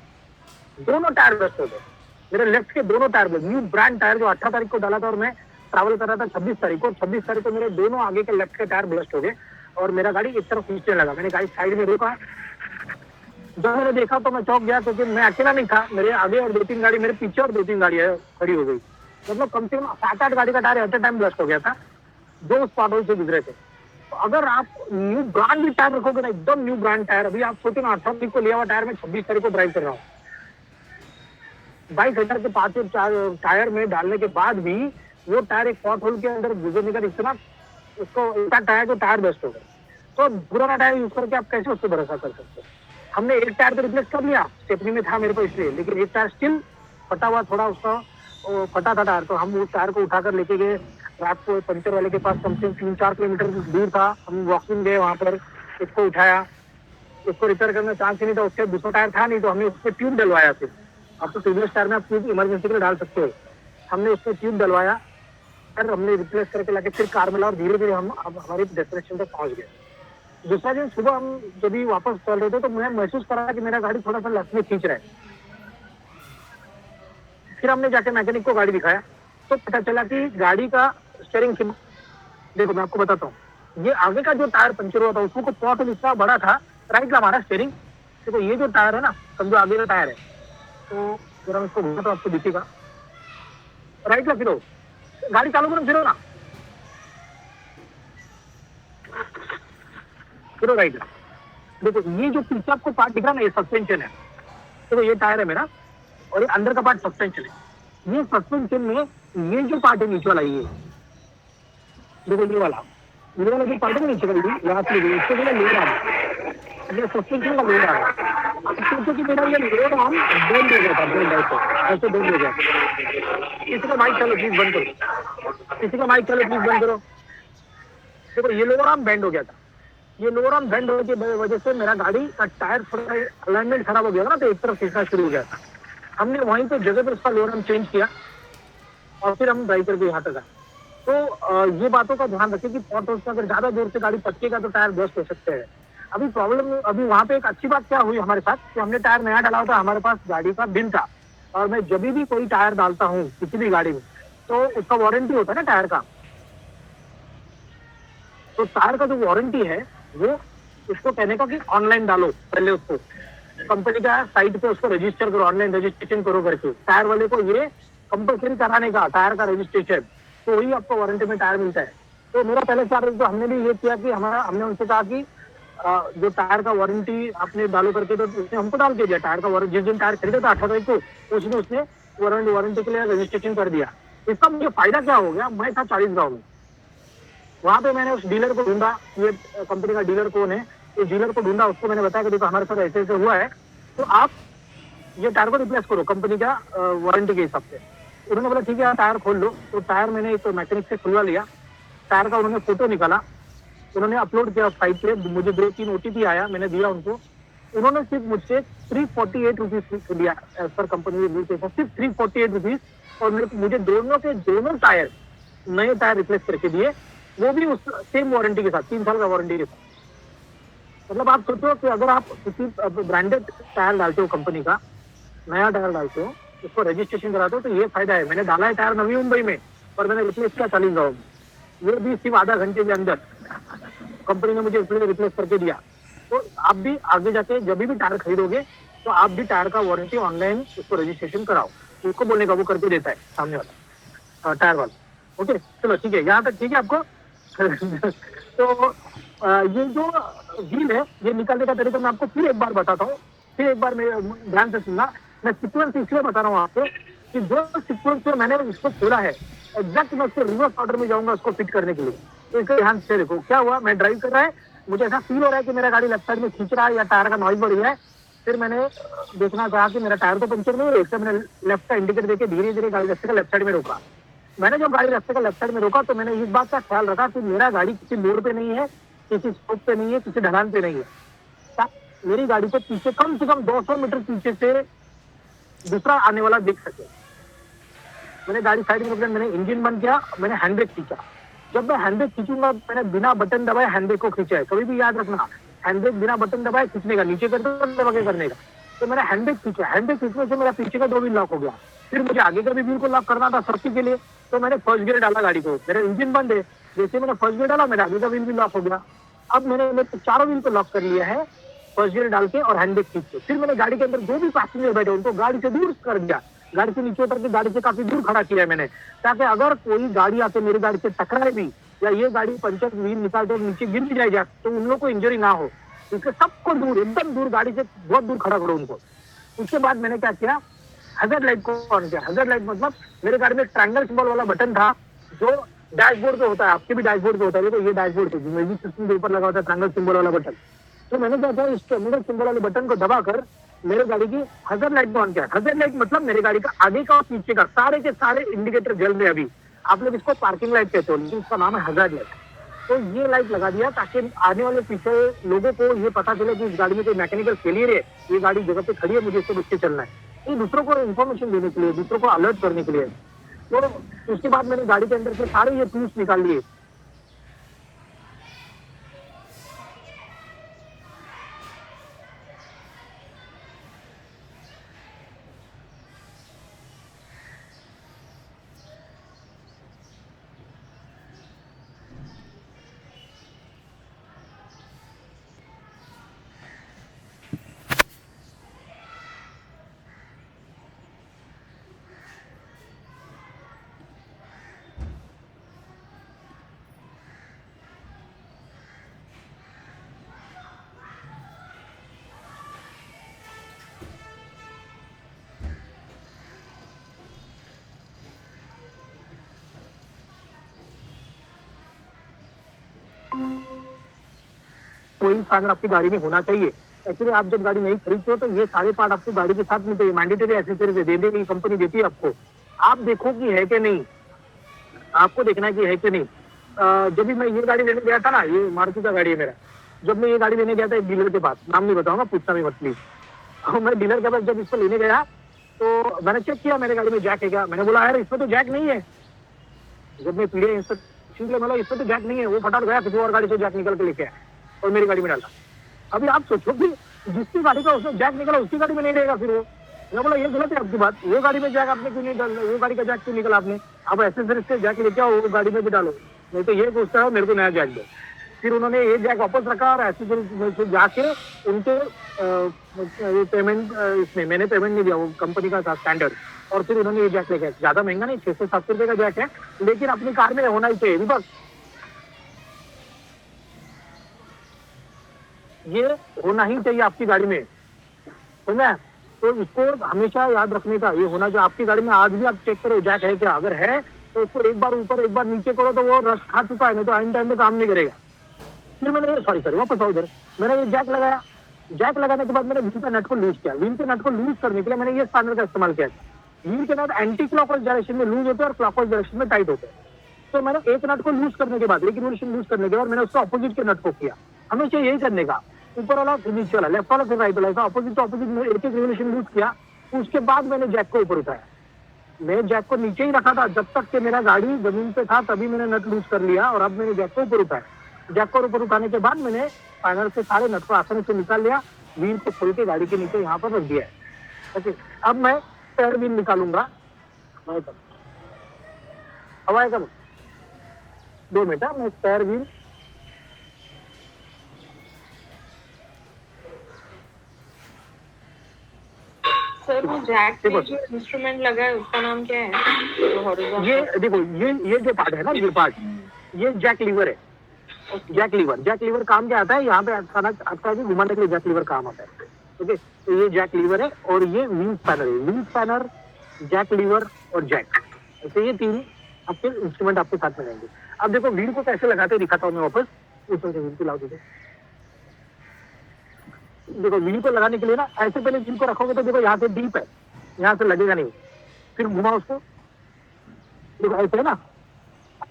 A: दोनों टायर ब्रस्ट हो गए। मेरे लेफ्ट के दोनों tyre burst, new brand tyre जो 18 तारीख को डाला था और मैं ट्रैवल कर रहा था 26 तारीख को, 26 तारीख को मेरे दोनों आगे के लेफ्ट के टायर ब्रस्ट हो गए और मेरा गाड़ी एक तरफ खींचने लगा। मैंने गाड़ी साइड में रोका, जब मैंने देखा तो मैं चौंक गया, क्योंकि मैं अकेला नहीं था, मेरे आगे और 2-3 गाड़ी, मेरे पीछे और 2-3 गाड़ियां खड़ी हो गई। मतलब कम से कम 7-8 गाड़ी का tyre at a time blast हो गया था जो उस पॉटहोल से गुजरे थे। तो अगर आप न्यू ब्रांड भी टायर रखोगे ना, एकदम न्यू ब्रांड टायर, अभी आप सोचे ना 18 तारीख को लिया हुआ टायर में 26 तारीख को ड्राइव कर रहा हूँ, 22,000 के 5 टायर में डालने के बाद भी वो टायर एक पॉटहोल के अंदर गुजरने का इतना उसको इतना टायर को टायर बेस्ट हो गया। तो पुराना टायर यूज करके आप कैसे उसको भरोसा कर सकते हो। हमने एक टायर तो रिप्लेस कर लिया, स्टेपनी में था मेरे को इसलिए, लेकिन एक टायर स्टिल फटा हुआ, थोड़ा उसका फटा था टायर। तो हम उस टायर को उठाकर लेके गए रात को पंचर वाले के पास, कम से कम 3-4 किलोमीटर दूर था, हम वॉकिंग गए वहां पर, इसको उठाया, उसको रिपेयर करने का चांस ही नहीं था, उसके दूसरा टायर था नहीं, तो हमने उस पर ट्यूब डलवाया। फिर आप तो ट्यूबलेस टायर में आप ट्यूब इमरजेंसी के लिए डाल सकते हो, हमने उसमें ट्यूब डलवाया, फिर हमने रिप्लेस करके लाके फिर कार में लाया और धीरे धीरे हम अब हमारी डेस्टिनेशन तक पहुंच गए। दूसरा दिन सुबह हम जब भी वापस चल रहे थे तो मैं महसूस कर रहा था कि मेरा गाड़ी थोड़ा सा लेफ्ट में खींच रहा है। फिर हमने जाके मैकेनिक को गाड़ी दिखाया तो पता चला कि गाड़ी का स्टीयरिंग, देखो मैं आपको बताता हूँ, ये आगे का जो टायर पंचर हुआ था उसको कुछ पॉट इतना बड़ा था, राइट का हमारा स्टीयरिंग, देखो ये जो टायर है ना, समझो आगे का टायर है, तो जरा उसको घुमा तो आपको दिखेगा, राइट का फिरो, गाड़ी चालू करो, फिरो ना, फिरो राइट का। देखो ये जो पीछे आपको पार्ट दिख रहा है ना, ये सस्पेंशन है, देखो ये टायर है मेरा और ये अंदर का पार्ट सस्पेंशन है। ये सस्पेंशन में ये जो पार्ट है नीचे वाला, ये देखो ये वाला जो पार्ट है नीचे वाली, यहाँ से इसको मैंने ले रहा हूँ, ये सस्पेंशन का ले रहा है। सोचो कि मेरा ये ले रहा हूँ, बेंड हो गया था, बेंड ऐसे बेंड हो गया। किसी का माइक चलो प्लीज बंद करो, किसी का माइक चलो प्लीज बंद करो। देखो ये लोअर आर्म बेंड हो गया था, ये लोअर आर्म बेंड होने की वजह से मेरा गाड़ी का टायर थोड़ा अलाइनमेंट खराब हो गया ना, तो एक तरफ खींचना शुरू हो गया था। हमने वहीं पे जगह पे उसका लोअर आर्म चेंज किया और फिर हम ड्राइव करके यहाँ तक आए। तो ये बातों का ध्यान रखें कि पॉट हाउस में अगर ज्यादा दूर से गाड़ी पटकेगा तो टायर बस्ट हो सकते हैं। अभी प्रॉब्लम, अभी वहाँ पे एक अच्छी बात क्या हुई हमारे साथ कि हमने टायर नया डाला था, हमारे पास गाड़ी का बिल था, और मैं जब भी कोई टायर डालता हूँ किसी भी गाड़ी में तो उसका वारंटी होता है ना टायर का, तो टायर का जो वारंटी है वो उसको कहने का कि ऑनलाइन डालो, पहले उसको कंपनी का साइट पे उसको रजिस्टर करो, ऑनलाइन रजिस्ट्रेशन करो करके टायर वाले को ये कंपलसरी कराने का टायर का रजिस्ट्रेशन, तो वही आपको वारंटी में टायर मिलता है। तो मेरा पहले से तो हमने भी ये किया कि हमने उनसे कहा कि जो टायर का वारंटी आपने डालो करके, तो उसने हमको डाल के दिया टायर का वारंटी। जिस दिन टायर खरीदा था 18 तारीख को उसने वारंटी के लिए रजिस्ट्रेशन कर दिया। इसका मुझे फायदा क्या हो गया, मैं था 40 गाँव में, वहां पे मैंने उस डीलर को ढूंढा, ये कंपनी का डीलर कौन है, इस डीलर को ढूंढा, उसको मैंने बताया कि देखो हमारे साथ ऐसे ऐसे हुआ है, तो आप ये टायर को रिप्लेस करो कंपनी का वारंटी के हिसाब से। उन्होंने बोला ठीक है टायर खोल लो। तो टायर मैंने एक मैकेनिक से खुलवा लिया, टायर का उन्होंने फोटो निकाला, उन्होंने अपलोड किया साइट पे, मुझे 2-3 OTP आया, मैंने दिया उनको। उन्होंने सिर्फ मुझसे 348 रुपीज लिया एज पर कंपनी रूल के, सिर्फ 348 रुपीज, और मुझे दोनों के दोनों टायर नए टायर रिप्लेस करके दिए, वो भी उस सेम वारंटी के साथ, 3 साल का वारंटी के साथ। मतलब आप सोचो कि अगर आप किसी ब्रांडेड टायर डालते हो, कंपनी का नया टायर डालते हो, उसको रजिस्ट्रेशन कराते हो, तो ये फायदा है। मैंने डाला है टायर नवी मुंबई में और मैंने रिप्लेस किया 40 गाँव में, वो भी सिर्फ आधा घंटे के अंदर कंपनी ने मुझे रिप्लेस करके दिया। तो आप भी आगे जाके जब भी टायर खरीदोगे तो आप भी टायर का वारंटी ऑनलाइन उसको रजिस्ट्रेशन कराओ, उसको बोलने का, वो करके देता है सामने वाला टायर वाला। ओके चलो ठीक है, यहाँ तक ठीक है आपको। तो ये जो व्हील है ये निकालने का तरीका मैं आपको फिर एक बार बताता हूँ, फिर एक बार मेरे ध्यान से सुनना। मैं सीक्वेंस इसलिए बता रहा हूँ आपको कि जो सीक्वेंस में मैंने इसको खोला है एग्जैक्ट मैं उसके रिवर्स ऑर्डर में जाऊंगा उसको फिट करने के लिए। तो इसको ध्यान से देखो, क्या हुआ, मैं ड्राइव कर रहा है, मुझे ऐसा फील हो रहा है कि मेरा गाड़ी लेफ्ट साइड में खींच रहा है या टायर का नॉइज बढ़ गया है। फिर मैंने देखना चाहा कि मेरा टायर तो पंचर नहीं है, इससे मैंने लेफ्ट का इंडिकेटर देके धीरे धीरे गाड़ी रास्ते का लेफ्ट साइड में रोका। मैंने जब गाड़ी रास्ते का लेफ्ट साइड में रोका तो मैंने इस बात का ख्याल रखा कि मेरा गाड़ी किसी मोड़ पे नहीं है, किसी स्टॉप पे नहीं है, किसी ढलान पे नहीं है, मेरी गाड़ी को पीछे कम से कम 200 मीटर पीछे से दूसरा आने वाला देख सके। मैंने गाड़ी साइड में रोका, मैंने इंजन बंद किया, मैंने हैंड ब्रेक खींचा। जब मैं हैंड ब्रेक खींचूंगा मैंने बिना बटन दबाए हैंड ब्रेक को खींचा है, कभी भी याद रखना, हैंड ब्रेक बिना बटन दबाए खींचने का, नीचे कर दबा के करने का। तो मैंने हैंड ब्रेक खींचा, हैंड ब्रेक खींचने से मेरा पीछे का 2 व्हील लॉक हो गया। फिर मुझे आगे का भी व्हील को लॉक करना था सेफ्टी के लिए, तो मैंने फर्स्ट गियर डाला गाड़ी को, मेरा इंजन बंद है, जैसे मैंने फर्स्ट गियर डाला मेरा आगे का व्हील भी लॉक हो गया। अब मैंने चारों व्हील को लॉक कर लिया है फर्स्ट गियर डाल के और हैंड ब्रेक खींच के। फिर मैंने गाड़ी के अंदर जो भी पैसेंजर बैठे उनको गाड़ी से दूर कर दिया, गाड़ी से नीचे उतर के गाड़ी से काफी दूर खड़ा किया है मैंने, ताकि अगर कोई गाड़ी आके मेरी गाड़ी से टकराए भी या ये गाड़ी पंचर व्हील निकाल के नीचे गिर भी जाए तो उन लोग को इंजरी ना हो, इसलिए सबको दूर, एकदम दूर, गाड़ी से बहुत दूर खड़ा करो उनको। उसके बाद मैंने क्या किया, हैजर्ड लाइट को ऑन किया। हैजर्ड लाइट मतलब मेरे गाड़ी में ट्रायंगल सिंबल वाला बटन था जो डैशबोर्ड पे होता है, आपके भी डैशबोर्ड पे होता है, तो ये डैशबोर्ड पे म्यूजिक सिस्टम के ऊपर लगा होता है ट्रायंगल सिंबल वाला बटन। तो मैंने क्या किया, इस ट्रायंगल सिंबल वाले बटन को दबाकर मेरे गाड़ी की हैजर्ड लाइट को ऑन किया। हैजर्ड लाइट मतलब मेरे गाड़ी का आगे का और पीछे का सारे के सारे इंडिकेटर जल रहे। अभी आप लोग इसको पार्किंग लाइट कहते हो, लेकिन इसका नाम है हैजर्ड लाइट। तो ये लाइट लगा दिया ताकि आने वाले पीछे लोगों को ये पता चले कि इस गाड़ी में कोई मैकेनिकल फेलियर है, ये गाड़ी जगह पे खड़ी है, मुझे इससे बच के चलना है। ये दूसरों को इन्फॉर्मेशन देने के लिए, दूसरों को अलर्ट करने के लिए। तो उसके बाद मैंने गाड़ी के अंदर से सारे ये टूल्स निकाल लिए। कोई अगर आपकी गाड़ी में होना चाहिए। एक्चुअली आप जब गाड़ी नहीं खरीदते हो तो ये सारे पार्ट आपको गाड़ी के साथ मिलते हैं, मैंडेटरी एसेसरीज दे देगी कंपनी, देती है आपको। आप देखो कि है कि नहीं, आपको देखना है कि है कि नहीं। जब भी मैं ये गाड़ी लेने गया था ना, ये मारुति का गाड़ी है मेरा, जब मैं ये गाड़ी लेने गया था एक डीलर के पास, नाम नहीं बताऊंगा, पूछना भी मत प्लीज। तो मैं डीलर के पास जब इसको लेने गया तो मैंने चेक किया मेरे गाड़ी में जैक है क्या, मैंने बोला यार इसमें तो जैक नहीं है। जब मैं पीड़े इंस्पेक्शन के मतलब इसमें तो जैक नहीं है, वो फटाफट गया किसी और गाड़ी से जैक निकल के लेके आया और मेरी गाड़ी में डाला। अभी आप सोचो कि जिसकी गाड़ी का उसमें जैक निकला उसकी गाड़ी में नहीं रहेगा फिर वो। मैं बोला ये गलत है आपकी बात, वो गाड़ी में जैक आपने क्यों नहीं डाला, वो गाड़ी का जैक क्यों निकला आपने, आप एसेसरीज से जैक लेके आओ वो गाड़ी में भी डालो, नहीं तो ये पूछता है मेरे को नया जैक दो। फिर उन्होंने ये जैक वापस रखा और एसेसरीज से जाके उनके पेमेंट इसमें मैंने पेमेंट नहीं दिया, वो कंपनी का था स्टैंडर्ड, और फिर उन्होंने ये जैक लेके, ज्यादा महंगा नहीं, 600-700 रुपए का जैक है, लेकिन अपनी कार में होना ही चाहिए बस, ये होना ही चाहिए आपकी गाड़ी में, समझा। तो इसको हमेशा याद रखने का, ये होना चाहिए आपकी गाड़ी में। आज भी आप चेक करो जैक है क्या, अगर है तो उसको एक बार ऊपर एक बार नीचे करो तो वो रस्ट खा चुका है, नहीं तो आइन टाइम पे काम नहीं करेगा। फिर मैंने सॉरी वापस आओ इधर, मैंने ये जैक लगाया, जैक लगाने के बाद मैंने व्हील के नट को लूज किया, व्हील के नट को लूज करने के लिए मैंने ये स्पैनर का इस्तेमाल किया। व्हील के नट एंटी क्लॉकवाइज डायरेक्शन में लूज होते हैं और क्लॉकवाइज डायरेक्शन में टाइट होते हैं। तो मैंने एक नट को लूज करने के बाद, एक रिवोल्यूशन लूज करने के बाद मैंने उसको अपोजिट के नट को किया। हमेशा यही करने का, ऊपर वाला फिर नीचे वाला, लेफ्ट वाला फिर राइट वाला, ऐसा अपोजिट टू अपोजिट में एक रिवोल्यूशन लूज किया। उसके बाद मैंने जैक को ऊपर उठाया, मैं जैक को नीचे ही रखा था जब तक कि मेरा गाड़ी जमीन पे था, तभी मैंने नट लूज कर लिया और अब मैंने जैक को ऊपर उठाया। जैक को ऊपर उठाने के बाद मैंने पैनल से सारे नट को आसानी से निकाल लिया, व्हील को खोल के गाड़ी के नीचे यहाँ पर रख दिया है। ओके, अब मैं स्पेयर व्हील निकालूंगा, हवाए का 2 मिनट, मैं स्पेयर व्हील
C: सर वो जैक पे जो इंस्ट्रूमेंट लगा है उसका नाम क्या है, जो हॉरिजॉन्टल?
A: ये देखो, ये जो पार्ट है ना, ये पार्ट, ये जैक लीवर है। जैक लीवर काम क्या आता है, यहाँ पे आपका भी घुमाने के लिए जैक लीवर काम आता है। ओके, तो ये जैक लीवर है और ये व्हील स्पैनर है, व्हील स्पैनर, जैक लीवर और जैक, तो ये 3 आपके इंस्ट्रूमेंट आपके साथ में रहेंगे। अब देखो व्हील को कैसे लगाते दिखाता हूँ मैं वापस, ऊपर से व्हील को लाओ। देखो व्हील को लगाने के लिए ना, ऐसे पहले व्हील को रखोगे तो देखो यहाँ से डीप है, यहाँ से लगेगा नहीं, फिर घुमाओ उसको, देखो ऐसे है ना।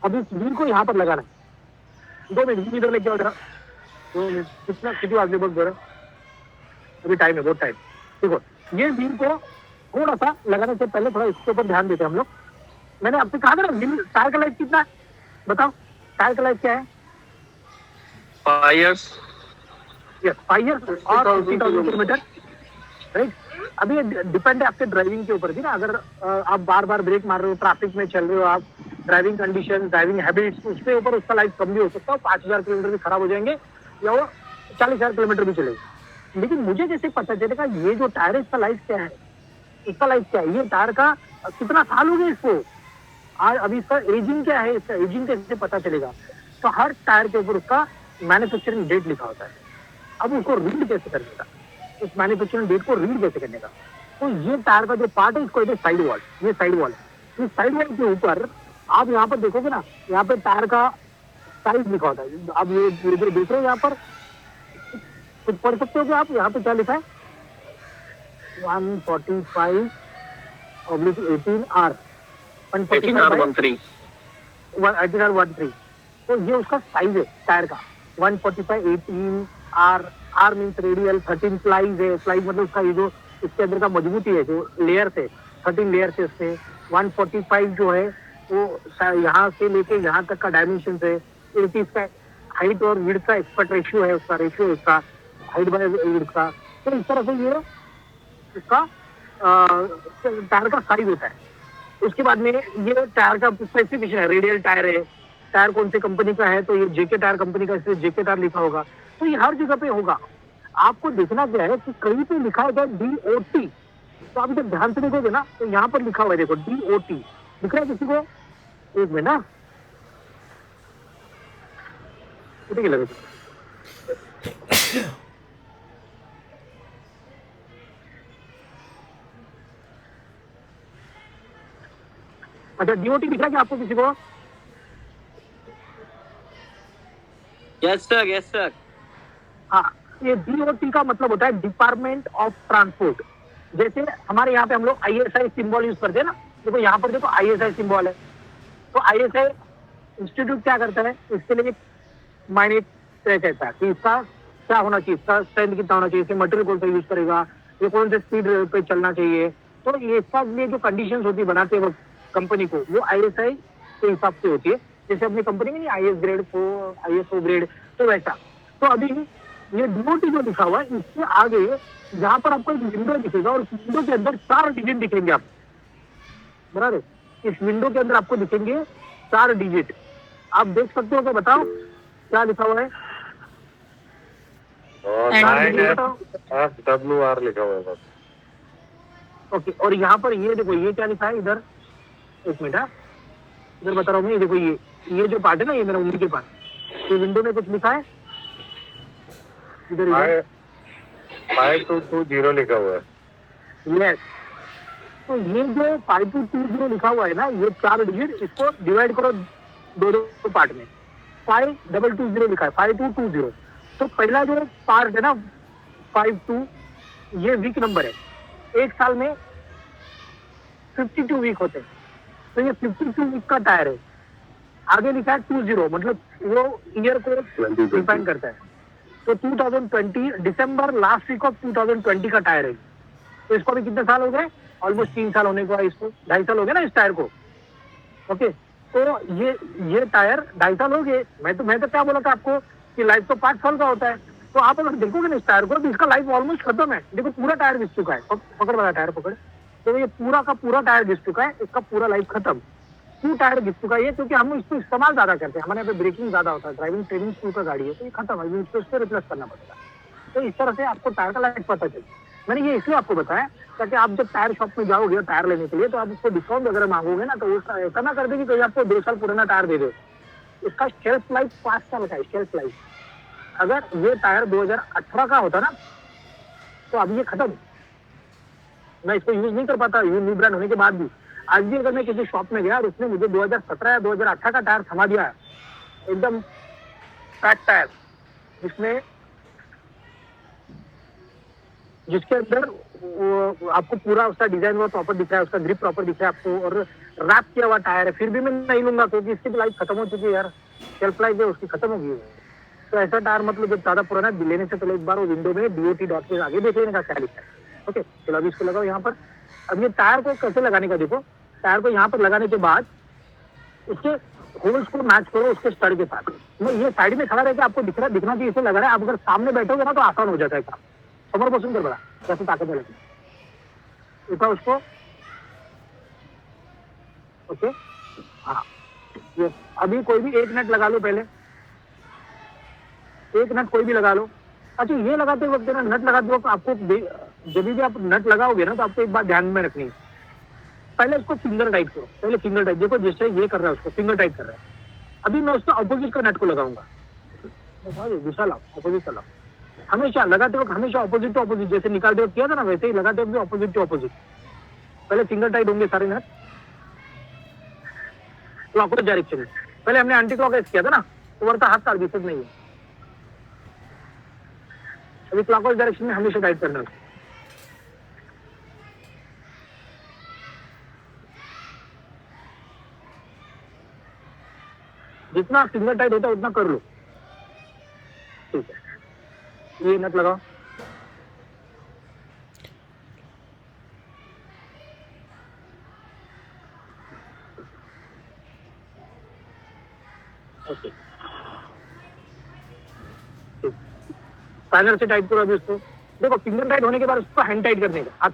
A: अब इस व्हील को यहाँ पर लगाना है, 2 मिनट इधर लेके आओ जरा, 2 मिनट, कितना कितनी आदमी बहुत जरा, अभी टाइम है, बहुत टाइम। देखो ये व्हील को थोड़ा सा लगाने से पहले थोड़ा इसके ऊपर ध्यान देते हैं हम लोग। मैंने आपसे कहा था ना व्हील टायर का लाइफ कितना है, बताओ टायर का लाइफ क्या है?
B: 5 years.
A: 5 years और 50,000 किलोमीटर, राइट। अभी ये डिपेंड है आपके ड्राइविंग के ऊपर भी ना, अगर आप बार बार ब्रेक मार रहे हो, ट्रैफिक में चल रहे हो आप, ड्राइविंग कंडीशन, ड्राइविंग हैबिट्स, उसके ऊपर उसका लाइफ कम भी हो सकता है, 5,000 किलोमीटर भी खराब हो जाएंगे या वो 40,000 किलोमीटर भी चलेगा। लेकिन मुझे जैसे पता चलेगा ये जो टायर है इसका लाइफ क्या है, इसका लाइफ क्या है, ये टायर का कितना साल हो गया इसको, आज अभी इसका एजिंग क्या है, इसका एजिंग कैसे पता चलेगा? तो हर टायर के ऊपर उसका मैन्युफैक्चरिंग डेट लिखा होता है। अब उसको रीड कैसे करने का, इस मैन्युफैक्चरिंग डेट को रीड कैसे करने का? तो ये टायर का जो पार्ट है इसको कहते हैं साइड वॉल, ये साइड वॉल है। इस साइड वॉल के ऊपर आप यहाँ पर देखोगे ना, यहाँ पे टायर का साइज लिखा होता है। आप ये धीरे धीरे देख रहे हो, यहाँ पर कुछ पढ़ सकते हो कि आप यहाँ पे क्या लिखा है, 145/18R,
B: 18R13।
A: 18R13। तो ये उसका साइज है टायर का, 145/18R, R means radial, 13 slice है, स्लाइस मतलब उसका ये जो इसके अंदर का मजबूती है, जो लेयर से 13 लेयर से इससे 145 जो है वो यहाँ से लेके यहाँ तक का डायमेंशन है। 80 इसका हाइट और विड्थ का एक्सपर्ट रेशियो है, उसका रेशियो इसका हाइट बाय विड्थ का। तो इस तरह से ये इसका टायर का साइज होता है। उसके बाद में ये टायर का स्पेसिफिकेशन है, रेडियल टायर है, टायर कौन सी कंपनी का है, तो ये जेके टायर कंपनी का, इसलिए जेके टायर लिखा होगा। तो ये हर जगह पे होगा। आपको देखना क्या है कि कहीं पे लिखा होगा DOT, तो आप जब ध्यान से देखोगे ना तो यहाँ पर लिखा हुआ है, देखो DOT दिख रहा है किसी को? एक मिनट ना, ठीक लगे अच्छा, DOT दिख रहा है क्या आपको किसी को?
D: Yes sir.
A: हाँ, ये DOT का मतलब होता है डिपार्टमेंट ऑफ ट्रांसपोर्ट। जैसे हमारे यहाँ पे हम लोग ISI सिंबल यूज करते हैं ना, देखो यहाँ पर देखो ISI सिंबल है, तो ISI इंस्टीट्यूट क्या करता है, इसके लिए मायने तय कहता है कि इसका क्या होना चाहिए, इसका स्ट्रेंथ कितना होना चाहिए, मटेरियल कौन सा यूज करेगा, ये कौन से स्पीड पे चलना चाहिए। तो ये इसका लिए जो कंडीशन होती है बनाते वक्त कंपनी को, वो ISI के हिसाब से होती है। जैसे अपनी कंपनी में नहीं IS ग्रेड को, ISO ग्रेड, तो वैसा। तो अभी ये DOT जो लिखा हुआ है, इसके आगे यहाँ पर आपको एक विंडो दिखेगा और इस विंडो के अंदर 4 डिजिट दिखेंगे आप, बराबर। इस विंडो के अंदर आपको दिखेंगे 4 डिजिट। आप देख सकते हो क्या, बताओ क्या लिखा हुआ है।
E: FWR लिखा हुआ है बस।
A: ओके, और यहाँ पर ये देखो, ये क्या लिखा है इधर, एक मिनट, इधर बता रहा हूँ मैं। ये देखो, ये जो पार्ट है ना, ये मेरा उंगली के पास, ये विंडो में कुछ लिखा है इधर,
E: 5220 लिखा हुआ है।
A: यस। तो ये जो 5220 लिखा हुआ है ना, ये 4 डिजिट, इसको डिवाइड करो दो पार्ट में। 5220 लिखा है, 5220। तो पहला जो पार्ट है ना 52, ये वीक नंबर है। एक साल में 52 वीक होते हैं, तो ये 52 वीक का टायर है। आगे लिखा है 20, मतलब वो ईयर को डिफाइन करता है। तो 2020 दिसंबर लास्ट वीक ऑफ 2020 का टायर है। तो इसको अभी कितने साल हो गए, ऑलमोस्ट 3 साल होने को है, इसको 2.5 साल हो गए ना इस टायर को। ओके, तो ये टायर 2.5 साल हो गए। मैं तो क्या बोला था आपको कि लाइफ तो 5 साल का होता है। तो आप अगर देखोगे ना इस टायर को, तो इसका लाइफ ऑलमोस्ट खत्म है। देखो पूरा टायर घिस चुका है, पकड़ वाला टायर पकड़, तो ये पूरा का पूरा टायर घिस चुका है, इसका पूरा लाइफ खत्म। क्यों टायर घिस चुका है, क्योंकि हम इसको इस्तेमाल ज्यादा करते हैं, हमारे यहाँ पे ब्रेकिंग ज्यादा होता है, ड्राइविंग ट्रेनिंग स्कूल का गाड़ी है, तो ये खत्म है, इसको इससे रिप्लेस करना पड़ेगा। तो इस तरह से आपको टायर का लाइफ पता चले। मैंने ये इसलिए आपको बताया ताकि आप जब टायर शॉप में जाओगे टायर लेने के लिए, तो आप उसको डिस्काउंट वगैरह मांगोगे ना, तो उसका ऐसा ना कर दे कि कोई आपको 2 साल पुराना टायर दे दे। इसका शेल्फ लाइफ 5 साल का है, शेल्फ लाइफ। अगर ये टायर 2018 का होता ना, तो अभी ये खत्म, मैं इसको यूज नहीं कर पाता, ये न्यू ब्रांड होने के बाद भी। आज भी अगर मैं किसी शॉप में गया और उसने मुझे 2017 या 2018 का टायर थमा दिया है, एकदम फैट टायर, जिसके अंदर वो आपको पूरा उसका डिजाइन वो प्रॉपर दिख रहा है, उसका ग्रिप प्रॉपर दिख रहा है आपको, और रैप किया हुआ टायर है, फिर भी मैं नहीं लूंगा क्योंकि इसकी भी लाइफ खत्म हो चुकी है यार, शेल्फ लाइफ है उसकी खत्म हो गई है। तो ऐसा टायर मतलब जब ज्यादा पुराना लेने से पहले एक बार वो विंडो में DOT डॉट के आगे देख लेने का क्या लिखा है। ओके, चलो अभी इसको लगाओ यहाँ पर। अब ये टायर को कैसे लगाने का देखो, टायर को यहाँ पर लगाने के बाद उसके होल्स को मैच करो उसके स्टड के साथ। मैं ये साइड में खड़ा रहकर आपको दिखना चाहिए इसे लगा रहा है। आप अगर सामने बैठोगे ना तो आसान हो जाता है काम। समर बसून कर बड़ा कैसे ताकत है लगती उसको। ओके, हाँ, ये अभी कोई भी एक नट लगा लो, पहले एक नट कोई भी लगा लो। अच्छा, ये लगाते वक्त ना, नट लगाते वक्त आपको जब भी आप नट लगाओगे ना, तो आपको एक बात ध्यान में रखनी है, पहले उसको फिंगर टाइट करो। पहले फिंगर टाइट, देखो जैसे ये कर रहा है उसको फिंगर टाइट कर रहा है। अभी मैं उसका अपोजिट का नट को लगाऊंगा, दूसरा लाओ, अपोजिट का लाओ। हमेशा लगाते वक्त हमेशा अपोजिट टू अपोजिट, जैसे निकालते वक्त किया था ना, वैसे ही लगाते वक्त भी अपोजिट टू अपोजिट। पहले फिंगर टाइट होंगे सारे नट क्लॉकवाइज डायरेक्शन में। पहले हमने एंटी क्लॉकवाइज किया था ना, तो वरता हाथ का दिक्कत नहीं है। अभी क्लॉकवाइज डायरेक्शन में हमेशा टाइट करना है। जितना फिंगर टाइट होता है उतना कर लो, ठीक है। ये नट लगाओ, ओके, स्पैनर से टाइट करो अभी उसको। देखो फिंगर टाइट होने के बाद उसको हैंड टाइट करने का, हाथ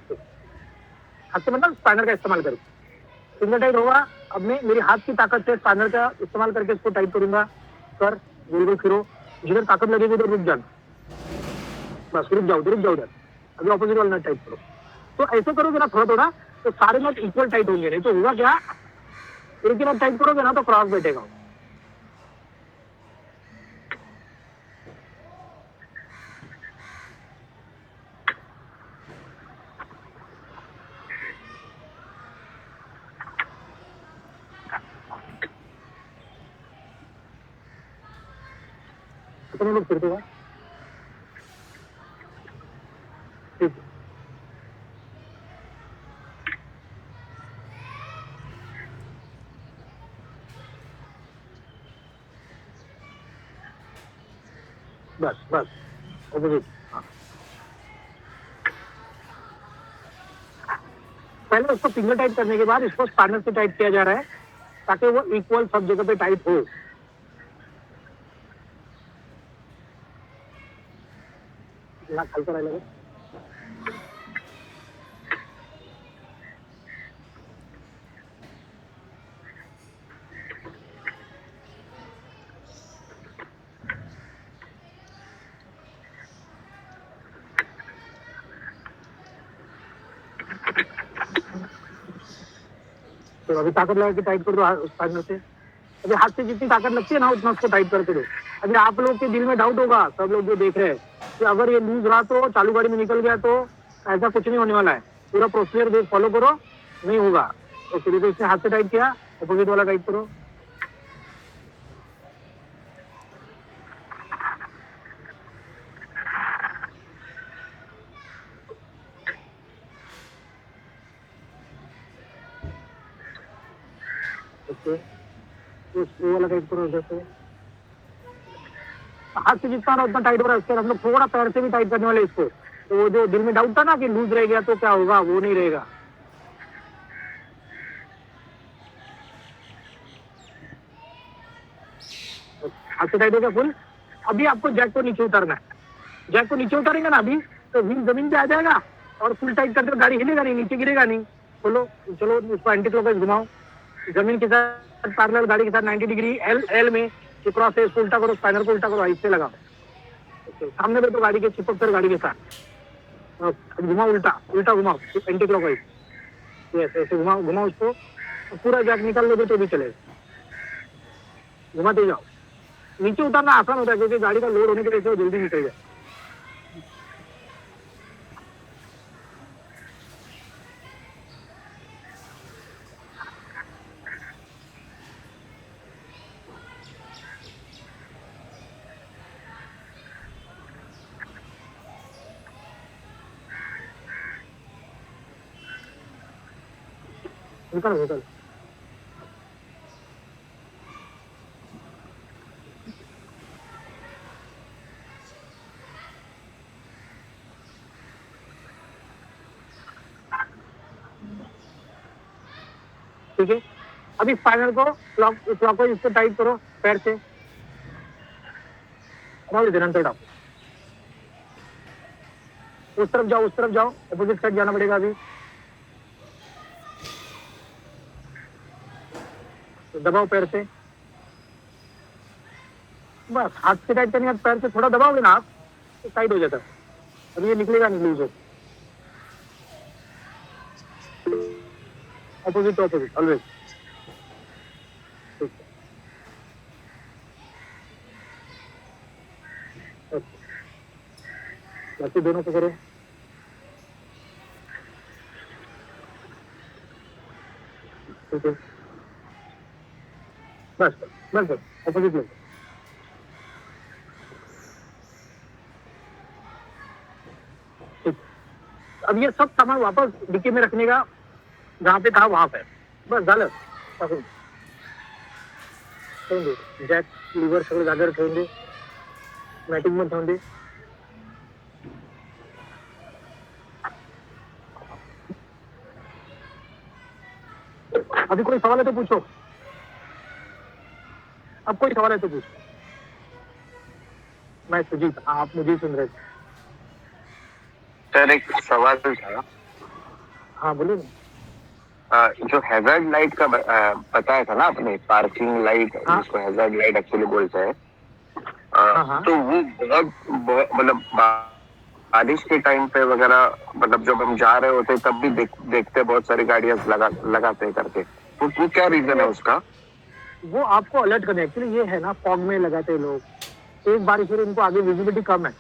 A: से मतलब स्पैनर का इस्तेमाल करके। फिंगर टाइट होगा, अब मैं मेरी हाथ की ताकत से स्पैनर का इस्तेमाल करके इसको टाइट करूंगा। कर, बिल्कुल फिरो, जिधर ताकत लगेगी उधर रुक जाना, बस रुक जाओ उधर। अभी ऑपोजिट वाला नट टाइट करो। तो ऐसे करोगे ना थोड़ा थोड़ा, तो सारे नट इक्वल टाइट होंगे। नहीं तो होगा क्या, एक ही नट टाइट करोगे ना तो क्रॉस बैठेगा। कितने लोग फिरते हैं, ठीक है। बस बस ऑपोजिट। हाँ, पहले उसको फिंगर टाइट करने के बाद इसको स्पैनर से टाइट किया जा रहा है ताकि वो इक्वल सब जगह पे टाइट हो। ना हल्का रहेगा। तो अभी ताकत लगा के टाइट कर दो उस स्पैनर से। अभी हाथ से जितनी ताकत लगती है ना उतना उसको टाइट करके दो। अभी आप लोग के दिल में डाउट होगा, सब लोग जो देख रहे हैं, कि अगर ये लूज रहा तो चालू गाड़ी में निकल गया तो ऐसा कुछ नहीं होने वाला है। पूरा प्रोसीजर फॉलो करो, नहीं होगा। तो फिर इसने हाथ से टाइट किया, अपोजिट वाला टाइट करो। ओके, वो वाला टाइट करो उधर से। हाथ से जितना ना उतना टाइट हो रहा है। उसके बाद हम लोग थोड़ा पैर से भी टाइट करने वाले इसको। तो वो जो दिल में डाउट था ना कि लूज रह गया तो क्या होगा, वो नहीं रहेगा। हाथ से टाइट हो गया फुल। अभी आपको जैक को नीचे उतारना है। जैक को नीचे उतारेंगे ना अभी तो व्हील जमीन पे आ जाएगा और फुल टाइट करते गाड़ी हिलेगा नहीं, नीचे गिरेगा नहीं। चलो चलो उसको एंटी क्लॉकवाइज घुमाओ, जमीन के साथ पैरेलल गाड़ी के साथ 90 डिग्री एल में क्रॉस है, उल्टा करो, स्पाइनर को उल्टा करो, ऐसे लगाओ। सामने बैठो गाड़ी के, चिपक कर गाड़ी के साथ घुमाओ, उल्टा उल्टा घुमाओ एंटी क्लॉकवाइज। ऐसे ऐसे घुमाओ घुमाओ उसको, पूरा जैक निकाल लोगे तो भी चलेगा। घुमाते जाओ। नीचे उतारना आसान होता है क्योंकि गाड़ी का लोड होने की वजह से वो जल्दी निकल जाए। निकल निकल। ठीक है, अभी स्पाइनर को क्लॉकवाइज इसको टाइट करो पैर से। निरंतर डाउन। उस तरफ जाओ, उस तरफ जाओ, अपोजिट साइड जाना पड़ेगा अभी। तो दबाओ पैर से, बस हाथ से टाइट करने पैर से थोड़ा दबाओगे ना आप तो टाइट हो जाता है। अब ये निकलेगा नहीं लूज हो। Opposite to opposite always. बाकी दोनों को करो। ठीक है, बस बस बस अपोजिट में। अब ये सब सामान वापस डिक्की में रखने का, जहाँ पे था वहां पे बस झालं। टाकून ठेवून दे, जॅक लिव्हर सगळं जागेवर ठेवून दे, मॅटिंग मध्ये ठेवून दे। अभी कोई सवाल है तो पूछो। अब कोई सवाल है तो पूछो। मैं सुजीत, आप मुझे सुन रहे थे।
B: सर एक सवाल था।
A: हाँ बोलिए ना।
B: जो हैजर्ड लाइट का बताया था ना आपने, पार्किंग लाइट,
A: हाँ?
B: जिसको हैजर्ड लाइट एक्चुअली बोलते हैं,
A: हाँ।
B: तो वो बहुत मतलब बारिश के टाइम पे वगैरह, मतलब जब हम जा रहे होते तब भी देखते बहुत सारी गाड़ियां लगाते हैं करके। वो क्या रीजन है उसका?
A: वो आपको अलर्ट करने, एक्चुअली ये है ना, फॉग में लगाते हैं लोग। तेज बारिश में उनको आगे विजिबिलिटी कम है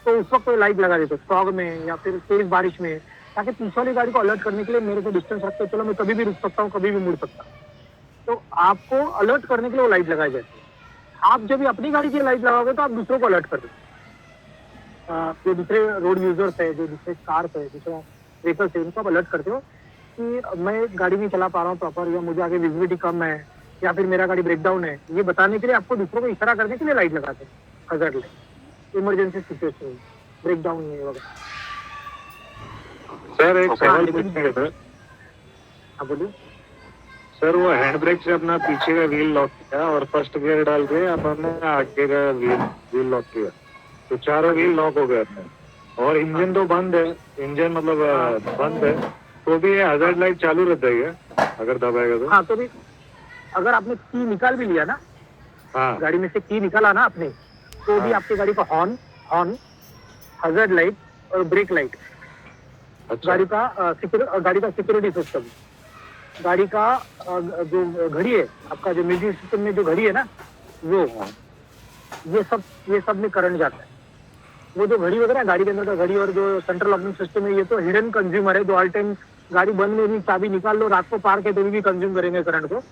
A: तो उस वक्त कोई लाइट लगा देते फॉग में या फिर तेज बारिश में, ताकि पीछे वाली गाड़ी को अलर्ट करने के लिए मेरे को डिस्टेंस रखते, चलो मैं कभी भी रुक सकता हूँ, कभी भी मुड़ सकता हूँ। तो आपको अलर्ट करने के लिए वो लाइट लगाई जाती है। आप जब भी अपनी गाड़ी की लाइट लगाओगे तो आप दूसरों को अलर्ट कर दो। जो दूसरे रोड यूजर्स है, जो दूसरे कार्स है, दूसरे व्हीकल्स है, उनको आप अलर्ट करते हो कि मैं गाड़ी नहीं चला पा रहा हूँ प्रॉपर, या मुझे आगे विजिबिलिटी कम है, या फिर मेरा गाड़ी ब्रेकडाउन है। ये बताने के लिए आपको दूसरों को इशारा करने के लिए लाइट लगाते हैं hazard light. Emergency situation breakdown नहीं होगा।
E: सर एक सवाल
A: लेकिन-
E: पूछना था
A: हाँ बोलिए।
E: सर, वो हैंड ब्रेक से अपना पीछे का व्हील लॉक किया और फर्स्ट गियर डाल के अपन ने आगे का व्हील लॉक किया, तो चारों व्हील लॉक हो गए अपने, और इंजन तो बंद है, इंजन मतलब बंद है, तो भी ये हजार्ड लाइट चालू रहता है क्या अगर दबाएगा तो?
A: हाँ तो भी अगर आपने की निकाल भी लिया ना,
E: हाँ
A: गाड़ी में से की निकाला ना आपने, तो भी
E: हाँ।
A: आपकी गाड़ी का हॉर्न हजार्ड लाइट और ब्रेक लाइट,
E: अच्छा
A: गाड़ी का सिक्योरिटी सिस्टम, गाड़ी का जो घड़ी है आपका, जो म्यूजिक सिस्टम में जो घड़ी है ना, वो ये सब में करंट जाता है। वो जो घड़ी वगैरह गाड़ी के अंदर का घड़ी और जो सेंट्रल लॉकिंग सिस्टम है, ये तो हिडन कंज्यूमर है, जो ऑल टाइम गाड़ी बंद में भी चाबी निकाल लो, रात को पार्क है तो भी कंज्यूम करेंगे करंट को।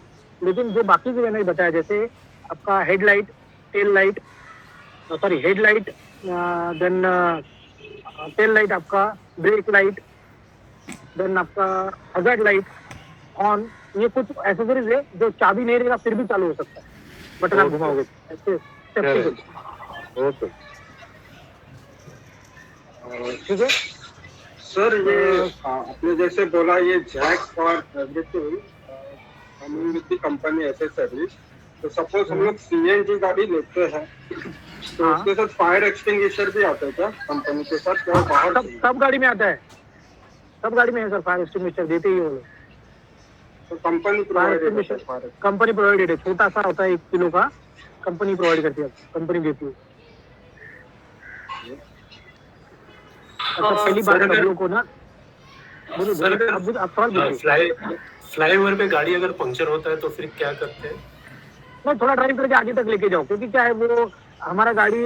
A: लेकिन जो बाकी जो मैंने बताया, जैसे आपका headlight, tail light, sorry headlight, then tail light, आपका ब्रेक लाइट, देन आपका हजार्ड लाइट, ऑन, ये कुछ एसेसरीज है जो चाबी नहीं रहेगा फिर भी चालू हो सकता है, बटन आप घुमाओगे ऐसे सेफ्टी के लिए।
E: ओके
A: ठीक है
F: सर, ये आपने जैसे बोला ये जैक और everything coming with the company accessories, तो सपोज हम लोग सीएनजी गाड़ी लेते हैं तो
A: हाँ।
F: उसके साथ फायर एक्सटिंग्विशर भी आता है क्या कंपनी के साथ, क्या बाहर से?
A: सब गाड़ी में आता है, सब गाड़ी में है सर, फायर एक्सटिंग्विशर देते ही वो लोग,
F: तो company
A: fire
F: provide
A: extinguisher company provided है, छोटा सा होता है 1 किलो का, कंपनी प्रोवाइड करती है, कंपनी देती है। अच्छा पहली बात
G: सर,
A: सभी को ना बोलो,
G: सर, अगर-
A: आप सवाल पूछिए।
G: फ्लाईओवर पे गाड़ी अगर पंक्चर होता है तो फिर क्या करते हैं?
A: मैं थोड़ा ड्राइव करके आगे तक लेके जाऊँ, क्योंकि क्या है वो हमारा गाड़ी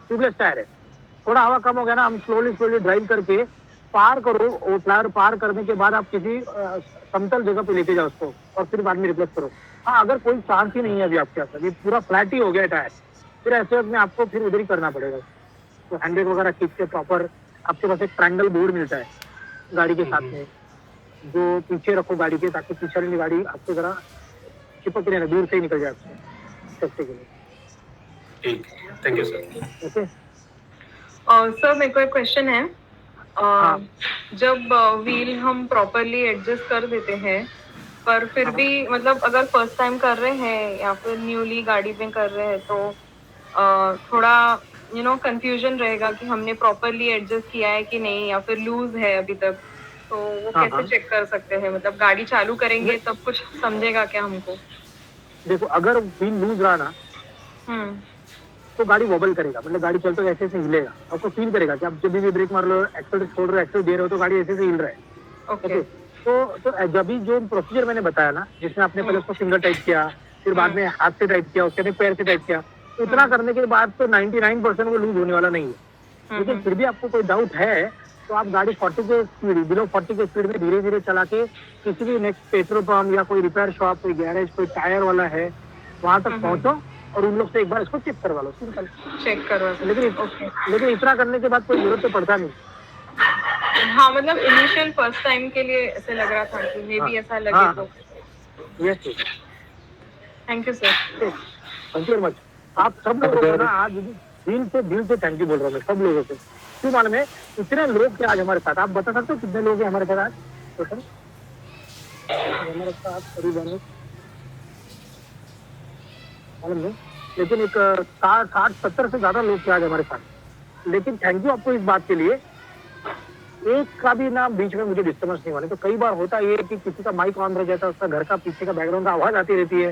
A: ट्यूबलेस टायर है, थोड़ा हवा कम हो गया ना, हम स्लोली ड्राइव करके पार करो, वो फ्लाईओवर पार करने के बाद आप किसी समतल जगह पे लेके जाओ उसको, और फिर बाद में रिप्लेस करो। हाँ अगर कोई चांस ही नहीं है अभी आपके पास, अभी पूरा फ्लैट ही हो गया टायर, फिर ऐसे वक्त में आपको फिर उधर ही करना पड़ेगा। तो हैंडब्रेक वगैरह खींच के प्रॉपर, आपके पास एक ट्रायंगल बोर्ड मिलता है गाड़ी के साथ में, जो पीछे रखो गाड़ी के, ताकि पीछे वाली गाड़ी आपको जरा चिपक नहीं, दूर से ही निकल जाए आपसे सेफ्टी के लिए।
G: ठीक, thank you sir.
A: Okay
C: sir मेरे को एक क्वेश्चन है।
A: हाँ।
C: जब व्हील हम प्रॉपरली एडजस्ट कर देते हैं, पर फिर भी मतलब अगर फर्स्ट टाइम कर रहे हैं या फिर न्यूली गाड़ी में कर रहे हैं, तो थोड़ा कंफ्यूजन रहेगा कि हमने प्रॉपरली एडजस्ट किया है कि नहीं, या फिर लूज है अभी तक, तो वो
A: हाँ,
C: कैसे
A: हाँ।
C: चेक कर सकते हैं? मतलब गाड़ी चालू करेंगे तब कुछ समझेगा क्या हमको?
A: देखो, अगर व्हील लूज रहा ना तो गाड़ी वॉबल करेगा, मतलब गाड़ी चलते हुए ऐसे हिलेगा, आपको फील करेगा कि आप जब भी ब्रेक मार लो, एक्सेल छोड़ रहे हो, एक्सेल दे रहे हो, तो गाड़ी ऐसे हिल रहा है।
C: ओके।
A: तो जब भी जो प्रोसीजर मैंने बताया ना, जिसमें आपने पहले उसको फिंगर टाइट किया, फिर बाद में हाथ से टाइट किया, उसके बाद पैर से टाइट किया, उतना करने के बाद तो 99% वो लूज होने वाला नहीं है। लेकिन फिर भी आपको कोई डाउट है तो आप गाड़ी 40 के स्पीड, बिलो 40 के स्पीड में धीरे धीरे चला के किसी भी नेक्स्ट पेट्रोल पंप या कोई रिपेयर शॉप, कोई गैरेज, कोई टायर वाला है, वहां तक पहुंचो और उन लोग से एक बार इसको चेक करवा लो, सिंपल।
C: चेक करवा सकते।
A: लेकिन इतना करने के बाद कोई जरूरत तो पड़ता नहीं।
C: हाँ मतलब इनिशियल फर्स्ट टाइम के लिए ऐसे लग रहा था कि मे भी ऐसा लगे तो।
A: Yes,
C: thank you sir.
A: Thank you very much. आप सब लोगों को ना आज दिल से थैंक यू बोल रहा हूँ मैं, सब लोगों से। क्यों मालूम है, इतने लोग थे आज हमारे साथ। आप बता सकते हो कितने लोग हैं हमारे साथ आज टोटल? हमारे साथ करीबन मालूम नहीं, लेकिन एक 60-70 से ज्यादा लोग थे आज हमारे साथ। लेकिन थैंक यू आपको इस बात के लिए, एक का भी ना बीच में मुझे डिस्टर्बेंस नहीं होने। तो कई बार होता है ये कि किसी का माइक ऑन रह जाता है, उसका घर का पीछे का बैकग्राउंड का आवाज आती रहती है,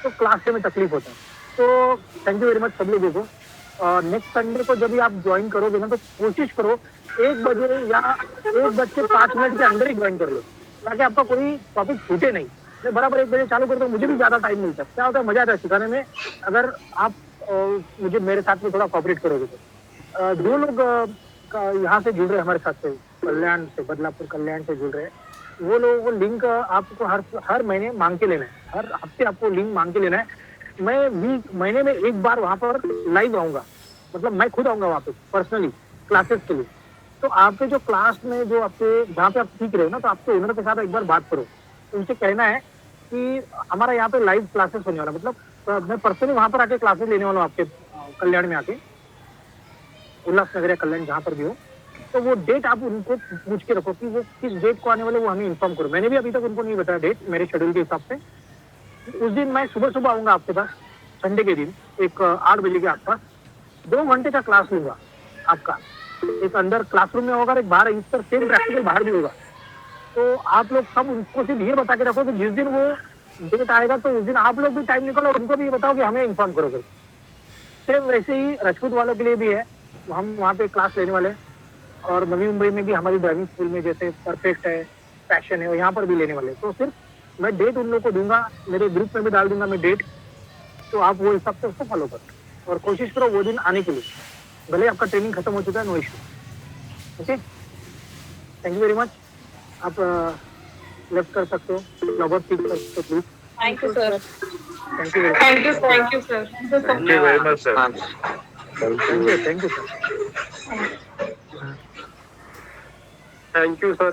A: तो क्लास में तकलीफ होता है। तो थैंक यू वेरी मच सब लोगों को। नेक्स्ट संडे को जब भी आप ज्वाइन करोगे ना, तो कोशिश करो 1 बजे या 1:05 के अंदर ही ज्वाइन कर लो, ताकि आपका कोई टॉपिक छूटे नहीं। मैं बराबर 1 बजे चालू करता हूँ, मुझे भी ज्यादा टाइम मिलता है। क्या होता है, मजा आता है सिखाने में, अगर आप मुझे मेरे साथ में थोड़ा कॉपरेट करोगे तो। जो लोग यहाँ से जुड़ रहे हैं हमारे साथ से, कल्याण से, बदलापुर कल्याण से जुड़ रहे हैं, वो लोगों को लिंक आपको हर महीने मांग के लेना है, हर हफ्ते आपको लिंक मांग के लेना है। मैं महीने में 1 बार वहां पर लाइव आऊंगा, मतलब मैं खुद आऊंगा वहां पे पर्सनली क्लासेस के लिए। तो आपके जो क्लास में जो आपके जहाँ पे आप सीख रहे हो ना, तो आपके ओनर के साथ एक बार बात करो, उनसे कहना है कि हमारा यहाँ पे लाइव क्लासेस होने वाला, मतलब मैं पर्सनली वहां पर आके क्लासेस लेने वाला हूँ आपके कल्याण में आके, उल्लासनगर या कल्याण जहाँ पर भी हो, तो वो डेट आप उनको पूछ के रखो कि वो किस डेट को आने वाले, वो हमें इन्फॉर्म करो। मैंने भी अभी तक उनको नहीं बताया डेट, मेरे शेड्यूल के हिसाब से। उस दिन मैं सुबह सुबह आऊंगा आपके पास, संडे के दिन, एक 8 बजे के आसपास। 2 घंटे का क्लास लूंगा आपका, एक अंदर क्लासरूम में होगा, एक बाहर इस पर सेम प्रैक्टिकल बाहर भी होगा। तो आप लोग सब उनको सिर्फ ये बता के रखो कि जिस दिन वो डेट आएगा तो उस दिन आप लोग भी टाइम निकालो और उनको भी ये बताओ कि हमें इन्फॉर्म करोगे। सेम वैसे ही राजपूत वालों के लिए भी है, हम वहाँ पे क्लास लेने वाले हैं। और नवी मुंबई में भी हमारी ड्राइविंग स्कूल में जैसे परफेक्ट है, पैशन है, यहाँ पर भी लेने वाले। तो सिर्फ मैं डेट उन लोगों को दूंगा, मेरे ग्रुप में भी डाल दूंगा मैं डेट, तो आप वो हिसाब से उसको फॉलो करो और कोशिश करो वो दिन आने के लिए। भले आपका ट्रेनिंग खत्म हो चुका है, no issue. Okay, thank you very much. आप लेफ्ट कर सकते हो, लॉगआउट क्लिक कर सकते हो please.
C: Thank you sir.
A: Thank you,
C: thank you sir. Thank
E: you very much sir.
A: Thank you sir.
G: Thank you sir.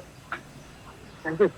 A: Thank you.